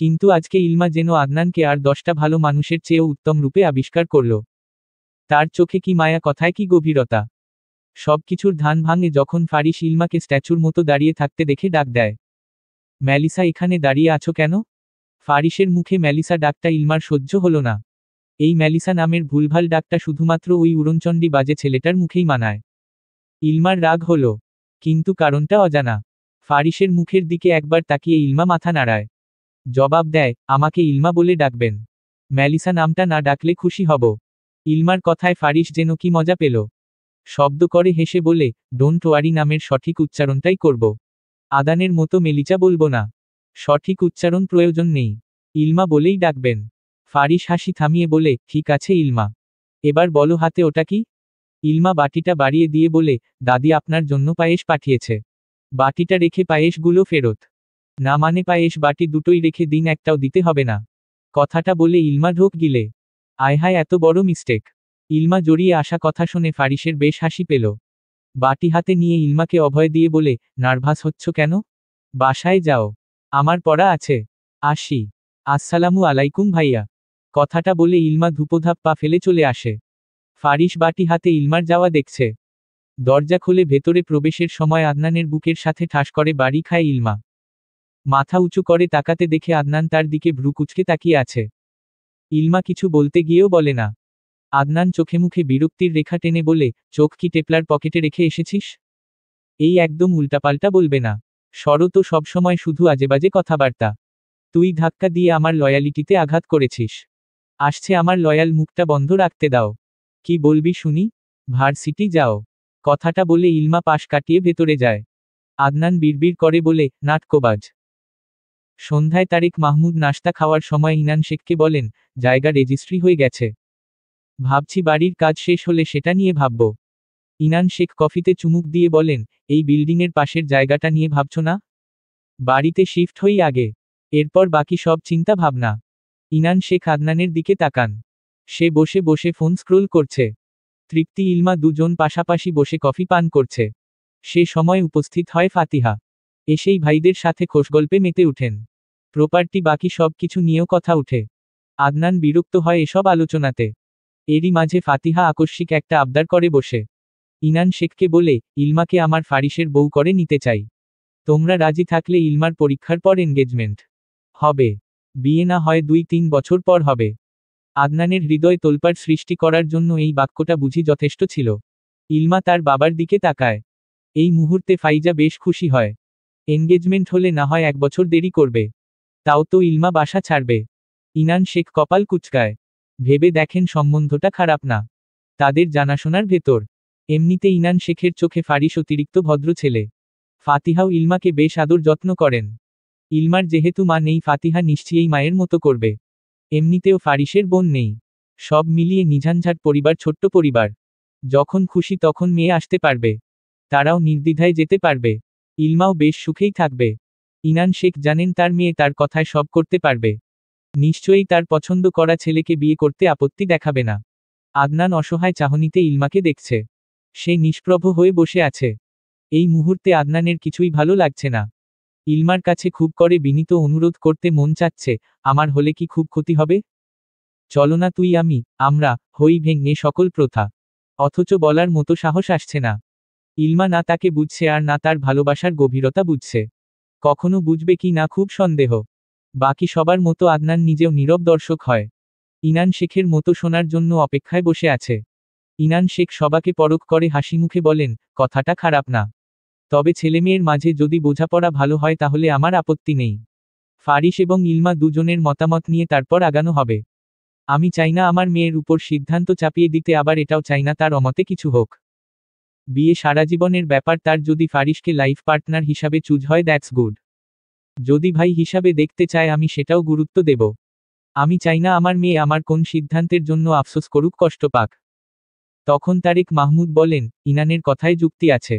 কিন্তু আজকে ইলমা যেন আদনানকে আর 10টা ভালো মানুষের চেয়েও উত্তম রূপে আবিষ্কার করল। তার চোখে কি মায়া, কথায় কি গভীরতা। সবকিছুর ধান ভাঙে যখন ফারিস ইলমাকে স্ট্যাচুর মতো দাঁড়িয়ে থাকতে দেখে ডাক দেয়, ম্যালিসা, এখানে দাঁড়িয়ে আছো কেন? ফারিসের মুখে ম্যালিসা ডাকটা ইলমার সহ্য হলো না। এই ম্যালিসা নামের ভুলভাল ডাকটা শুধুমাত্র ওই উড়নচণ্ডী বাজে ছেলেটার মুখেই মানায়। ইলমার রাগ হলো, কিন্তু কারণটা অজানা। ফারিসের মুখের দিকে একবার তাকিয়ে ইলমা মাথা নাড়ায়। জবাব দেয়, আমাকে ইলমা বলে ডাকবেন। ম্যালিসা নামটা না ডাকলে খুশি হব। ইলমার কথায় ফারিস যেন কি মজা পেল। শব্দ করে হেসে বলে, ডোন্ট ওয়ারি, নামের সঠিক উচ্চারণটাই করব। আদানের মতো মেলিচা বলবো না। সঠিক উচ্চারণ প্রয়োজন নেই, ইলমা বলেই ডাকবেন। ফারিস হাসি থামিয়ে বলে, ঠিক আছে ইলমা, এবার বলো হাতে ওটা কি? ইলমা বাটিটা বাড়িয়ে দিয়ে বলে, দাদি আপনার জন্য পায়েস পাঠিয়েছে। বাটিটা রেখে পায়েসগুলো ফেরত। না মানে পায়েস বাটি দুটোই রেখে দিন, একটাও দিতে হবে না। কথাটা বলে ইলমা ঢোক গিলে। আয় হায়, এত বড় মিস্টেক। ইলমা জড়িয়ে আসা কথা শুনে ফারিসের বেশ হাসি পেল। বাটি হাতে নিয়ে ইলমাকে অভয় দিয়ে বলে, নার্ভাস হচ্ছ কেন? বাসায় যাও, আমার পড়া আছে। আসি। আসসালামু আলাইকুম ভাইয়া। কথাটা বলে ইলমা ধূপধাপ পা ফেলে চলে আসে। ফারিস বাটি হাতে ইলমার যাওয়া দেখছে। দরজা খুলে ভেতরে প্রবেশের সময় আদনানের বুকের সাথে ঠাস করে বাড়ি খায় ইলমা। মাথা উঁচু করে তাকাতে দেখে আদনান তার দিকে ভ্রু কুঁচকে তাকিয়ে আছে। ইলমা কিছু বলতে গিয়েও বলে না। আদনান চোখে মুখে বিরক্তির রেখা টেনে বলে, চোখ কি টেপলার পকেটে রেখে এসেছিস? এই একদম উল্টাপাল্টা বলবে না। সরো তো, সবসময় শুধু আজেবাজে কথাবার্তা। তুই ধাক্কা দিয়ে আমার লয়ালিটিতে আঘাত করেছিস। আসছে আমার লয়াল মুখটা বন্ধ রাখতে দাও। কি বলবি শুনি? ভার্সিটি যাও। কথাটা বলে ইলমা পাশ কাটিয়ে ভেতরে যায়। আদনান বিড়বিড় করে বলে, নাটকোবাজ। সন্ধ্যায় তারেক মাহমুদ নাশতা খাওয়ার সময় ইনান শেখকে বলেন, জায়গা রেজিস্ট্রি হয়ে গেছে। ভাবছি বাড়ির কাজ শেষ হলে সেটা নিয়ে ভাবব। ইনান শেখ কফিতে চুমুক দিয়ে বলেন, এই বিল্ডিংয়ের পাশের জায়গাটা নিয়ে ভাবছ না? বাড়িতে শিফট হই আগে, এরপর বাকি সব চিন্তা ভাবনা। ইনান শেখ আদনানের দিকে তাকান। সে বসে বসে ফোন স্ক্রোল করছে। তৃপ্তি ইলমা দুজন পাশাপাশি বসে কফি পান করছে। সে সময় উপস্থিত হয় ফাতিহা। এসেই ভাইদের সাথে খোশগল্পে মেতে উঠেন। প্রপার্টি বাকি সব কিছু নিয়েও কথা উঠে। আদনান বিরক্ত হয় এসব আলোচনাতে। এরই মাঝে ফাতিহা আকস্মিক একটা আবদার করে বসে। ইনান শেখকে বলে, ইলমাকে আমার ফারিসের বউ করে নিতে চাই। তোমরা রাজি থাকলে ইলমার পরীক্ষার পর এনগেজমেন্ট হবে। বিয়ে না হয় 2-3 বছর পর হবে। আদনানের হৃদয় তোলপাড় সৃষ্টি করার জন্য এই বাক্যটা বুঝি যথেষ্ট ছিল। ইলমা তার বাবার দিকে তাকায়। এই মুহূর্তে ফাইজা বেশ খুশি হয়। এনগেজমেন্ট হলে না হয় 1 বছর দেরি করবে। তাও তো ইলমা বাসা ছাড়বে। ইনান শেখ কপাল কুঁচকায়। ভেবে দেখেন সম্বন্ধটা খারাপ না। তাদের জানাশোনার ভেতর। এমনিতে ইনান শেখের চোখে ফারিস অতিরিক্ত ভদ্র ছেলে। ফাতিহাও ইলমাকে বেশ আদর যত্ন করেন। ইলমার যেহেতু মা নেই, ফাতিহা নিশ্চয়ই মায়ের মতো করবে। এমনিতেও ফারিসের বোন নেই। সব মিলিয়ে নিঝাঞ্ঝাট পরিবার, ছোট্ট পরিবার। যখন খুশি তখন মেয়ে আসতে পারবে। তারাও নির্দ্বিধায় যেতে পারবে। ইলমাও বেশ সুখেই থাকবে। ইনান শেখ জানেন তার মেয়ে তার কথায় সব করতে পারবে। নিশ্চয়ই তার পছন্দ করা ছেলেকে বিয়ে করতে আপত্তি দেখাবে না। আদনান অসহায় চাহনিতে ইলমাকে দেখছে। সে নিষ্প্রভ হয়ে বসে আছে। এই মুহূর্তে আদনানের কিছুই ভালো লাগছে না। ইলমার কাছে খুব করে বিনীত অনুরোধ করতে মন চাচ্ছে, আমার হলে কি খুব ক্ষতি হবে? চলো না তুই আমি, আমরা, হই ভেঙে সকল প্রথা। অথচ বলার মতো সাহস আসছে না। ইলমা না তাকে বুঝছে আর না তার ভালোবাসার গভীরতা বুঝছে। কখনো বুঝবে কি না খুব সন্দেহ। বাকি সবার মতো আদনান নিজেও নীরব দর্শক হয়। ইনান শেখের মতো শোনার জন্য অপেক্ষায় বসে আছে। ইনান শেখ সবাকে পরখ করে হাসি মুখে বলেন, কথাটা খারাপ না। তবে ছেলেমেয়ের মাঝে যদি বোঝাপড়া ভালো হয় তাহলে আমার আপত্তি নেই। ফারিস এবং ইলমা দুজনের মতামত নিয়ে তারপর আগানো হবে। আমি চাই না আমার মেয়ের উপর সিদ্ধান্ত চাপিয়ে দিতে, আবার এটাও চাই না তার অমতে কিছু হোক। বিয়ে সারা জীবনের ব্যাপার, তার যদি ফারিসকে লাইফ পার্টনার হিসাবে চুজ হয় দ্যাটস গুড। যদি ভাই হিসাবে দেখতে চায় আমি সেটাও গুরুত্ব দেব। আমি চাই না আমার মেয়ে আমার কোন সিদ্ধান্তের জন্য আফসোস করুক, কষ্ট পাক। তখন তারেক মাহমুদ বলেন, ইনানের কথায় যুক্তি আছে।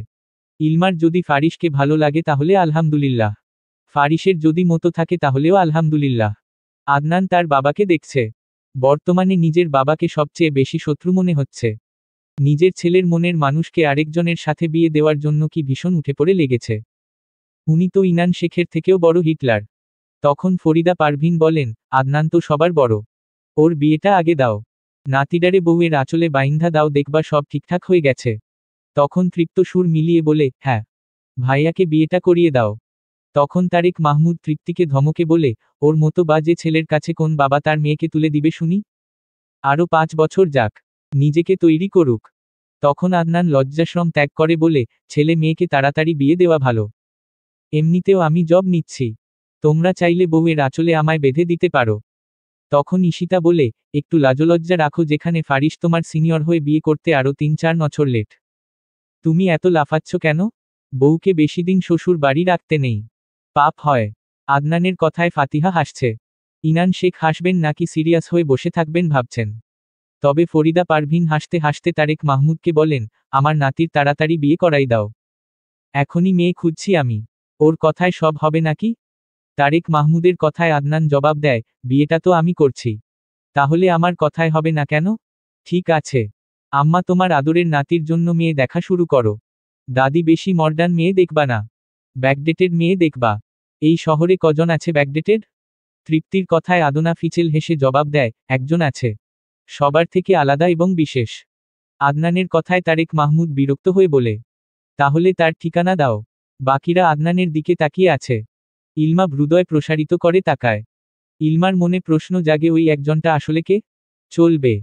ইলমার যদি ফারিসকে ভালো লাগে তাহলে আলহামদুলিল্লাহ। ফারিসের যদি মতো থাকে তাহলেও আলহামদুলিল্লাহ। আদনান তার বাবাকে দেখছে। বর্তমানে নিজের বাবাকে সবচেয়ে বেশি শত্রু মনে হচ্ছে। নিজের ছেলের মনের মানুষকে আরেকজনের সাথে বিয়ে দেওয়ার জন্য কি ভীষণ উঠে পড়ে লেগেছে। উনি তো ইনান শেখের থেকেও বড় হিটলার। তখন ফরিদা পারভিন বলেন, আদনান তো সবার বড়। ওর বিয়েটা আগে দাও। নাতিডারে বউয়ের আঁচলে বাইন্ধা দাও, দেখবা সব ঠিকঠাক হয়ে গেছে। তখন তৃপ্ত সুর মিলিয়ে বলে, হ্যাঁ, ভাইয়াকে বিয়েটা করিয়ে দাও। তখন তারেক মাহমুদ তৃপ্তিকে ধমকে বলে, ওর মতো বাজে ছেলের কাছে কোন বাবা তার মেয়েকে তুলে দিবে শুনি? আরও 5 বছর যাক, নিজেকে তৈরি করুক। তখন আদনান লজ্জাশ্রম ত্যাগ করে বলে, ছেলে মেয়েকে তাড়াতাড়ি বিয়ে দেওয়া ভালো। এমনিতেও আমি জব নিচ্ছি, তোমরা চাইলে বউয়ের আঁচলে আমায় বেঁধে দিতে পারো। তখন ঈশিতা বলে, একটু লাজলজ্জা রাখো, যেখানে ফারিস তোমার সিনিয়র হয়ে বিয়ে করতে আরও 3-4 বছর লেট। তুমি এত লাফাচ্ছ কেন? বউকে বেশি দিন শ্বশুর বাড়ি রাখতে নেই, পাপ হয়। আদনানের কথায় ফাতিহা হাসছে। ইনান শেখ হাসবেন নাকি সিরিয়াস হয়ে বসে থাকবেন ভাবছেন। তবে ফরিদা পারভিন হাসতে হাসতে তারেক মাহমুদকে বলেন, আমার নাতির তাড়াতাড়ি বিয়ে করাই দাও। এখনই মেয়ে খুঁজছি আমি। ওর কথায় সব হবে নাকি? তারেক মাহমুদের কথায় আদনান জবাব দেয়, বিয়েটা তো আমি করছি, তাহলে আমার কথায় হবে না কেন? ঠিক আছে, আম্মা তোমার আদরের নাতির জন্য মেয়ে দেখা শুরু করো। দাদি বেশি মডার্ন মেয়ে দেখবা না, ব্যাকডেটেড মেয়ে দেখবা। এই শহরে কজন আছে ব্যাকডেটেড? তৃপ্তির কথায় আদনা ফিচেল হেসে জবাব দেয়, একজন আছে, সবার থেকে আলাদা এবং বিশেষ। আদনানের কথায় তারেক মাহমুদ বিরক্ত হয়ে বলে, তাহলে তার ঠিকানা দাও। বাকিরা আদনানের দিকে তাকিয়ে আছে। ইলমা হৃদয় প্রসারিত করে তাকায়। ইলমার মনে প্রশ্ন জাগে, ওই একজনটা আসলে কে? চলবে।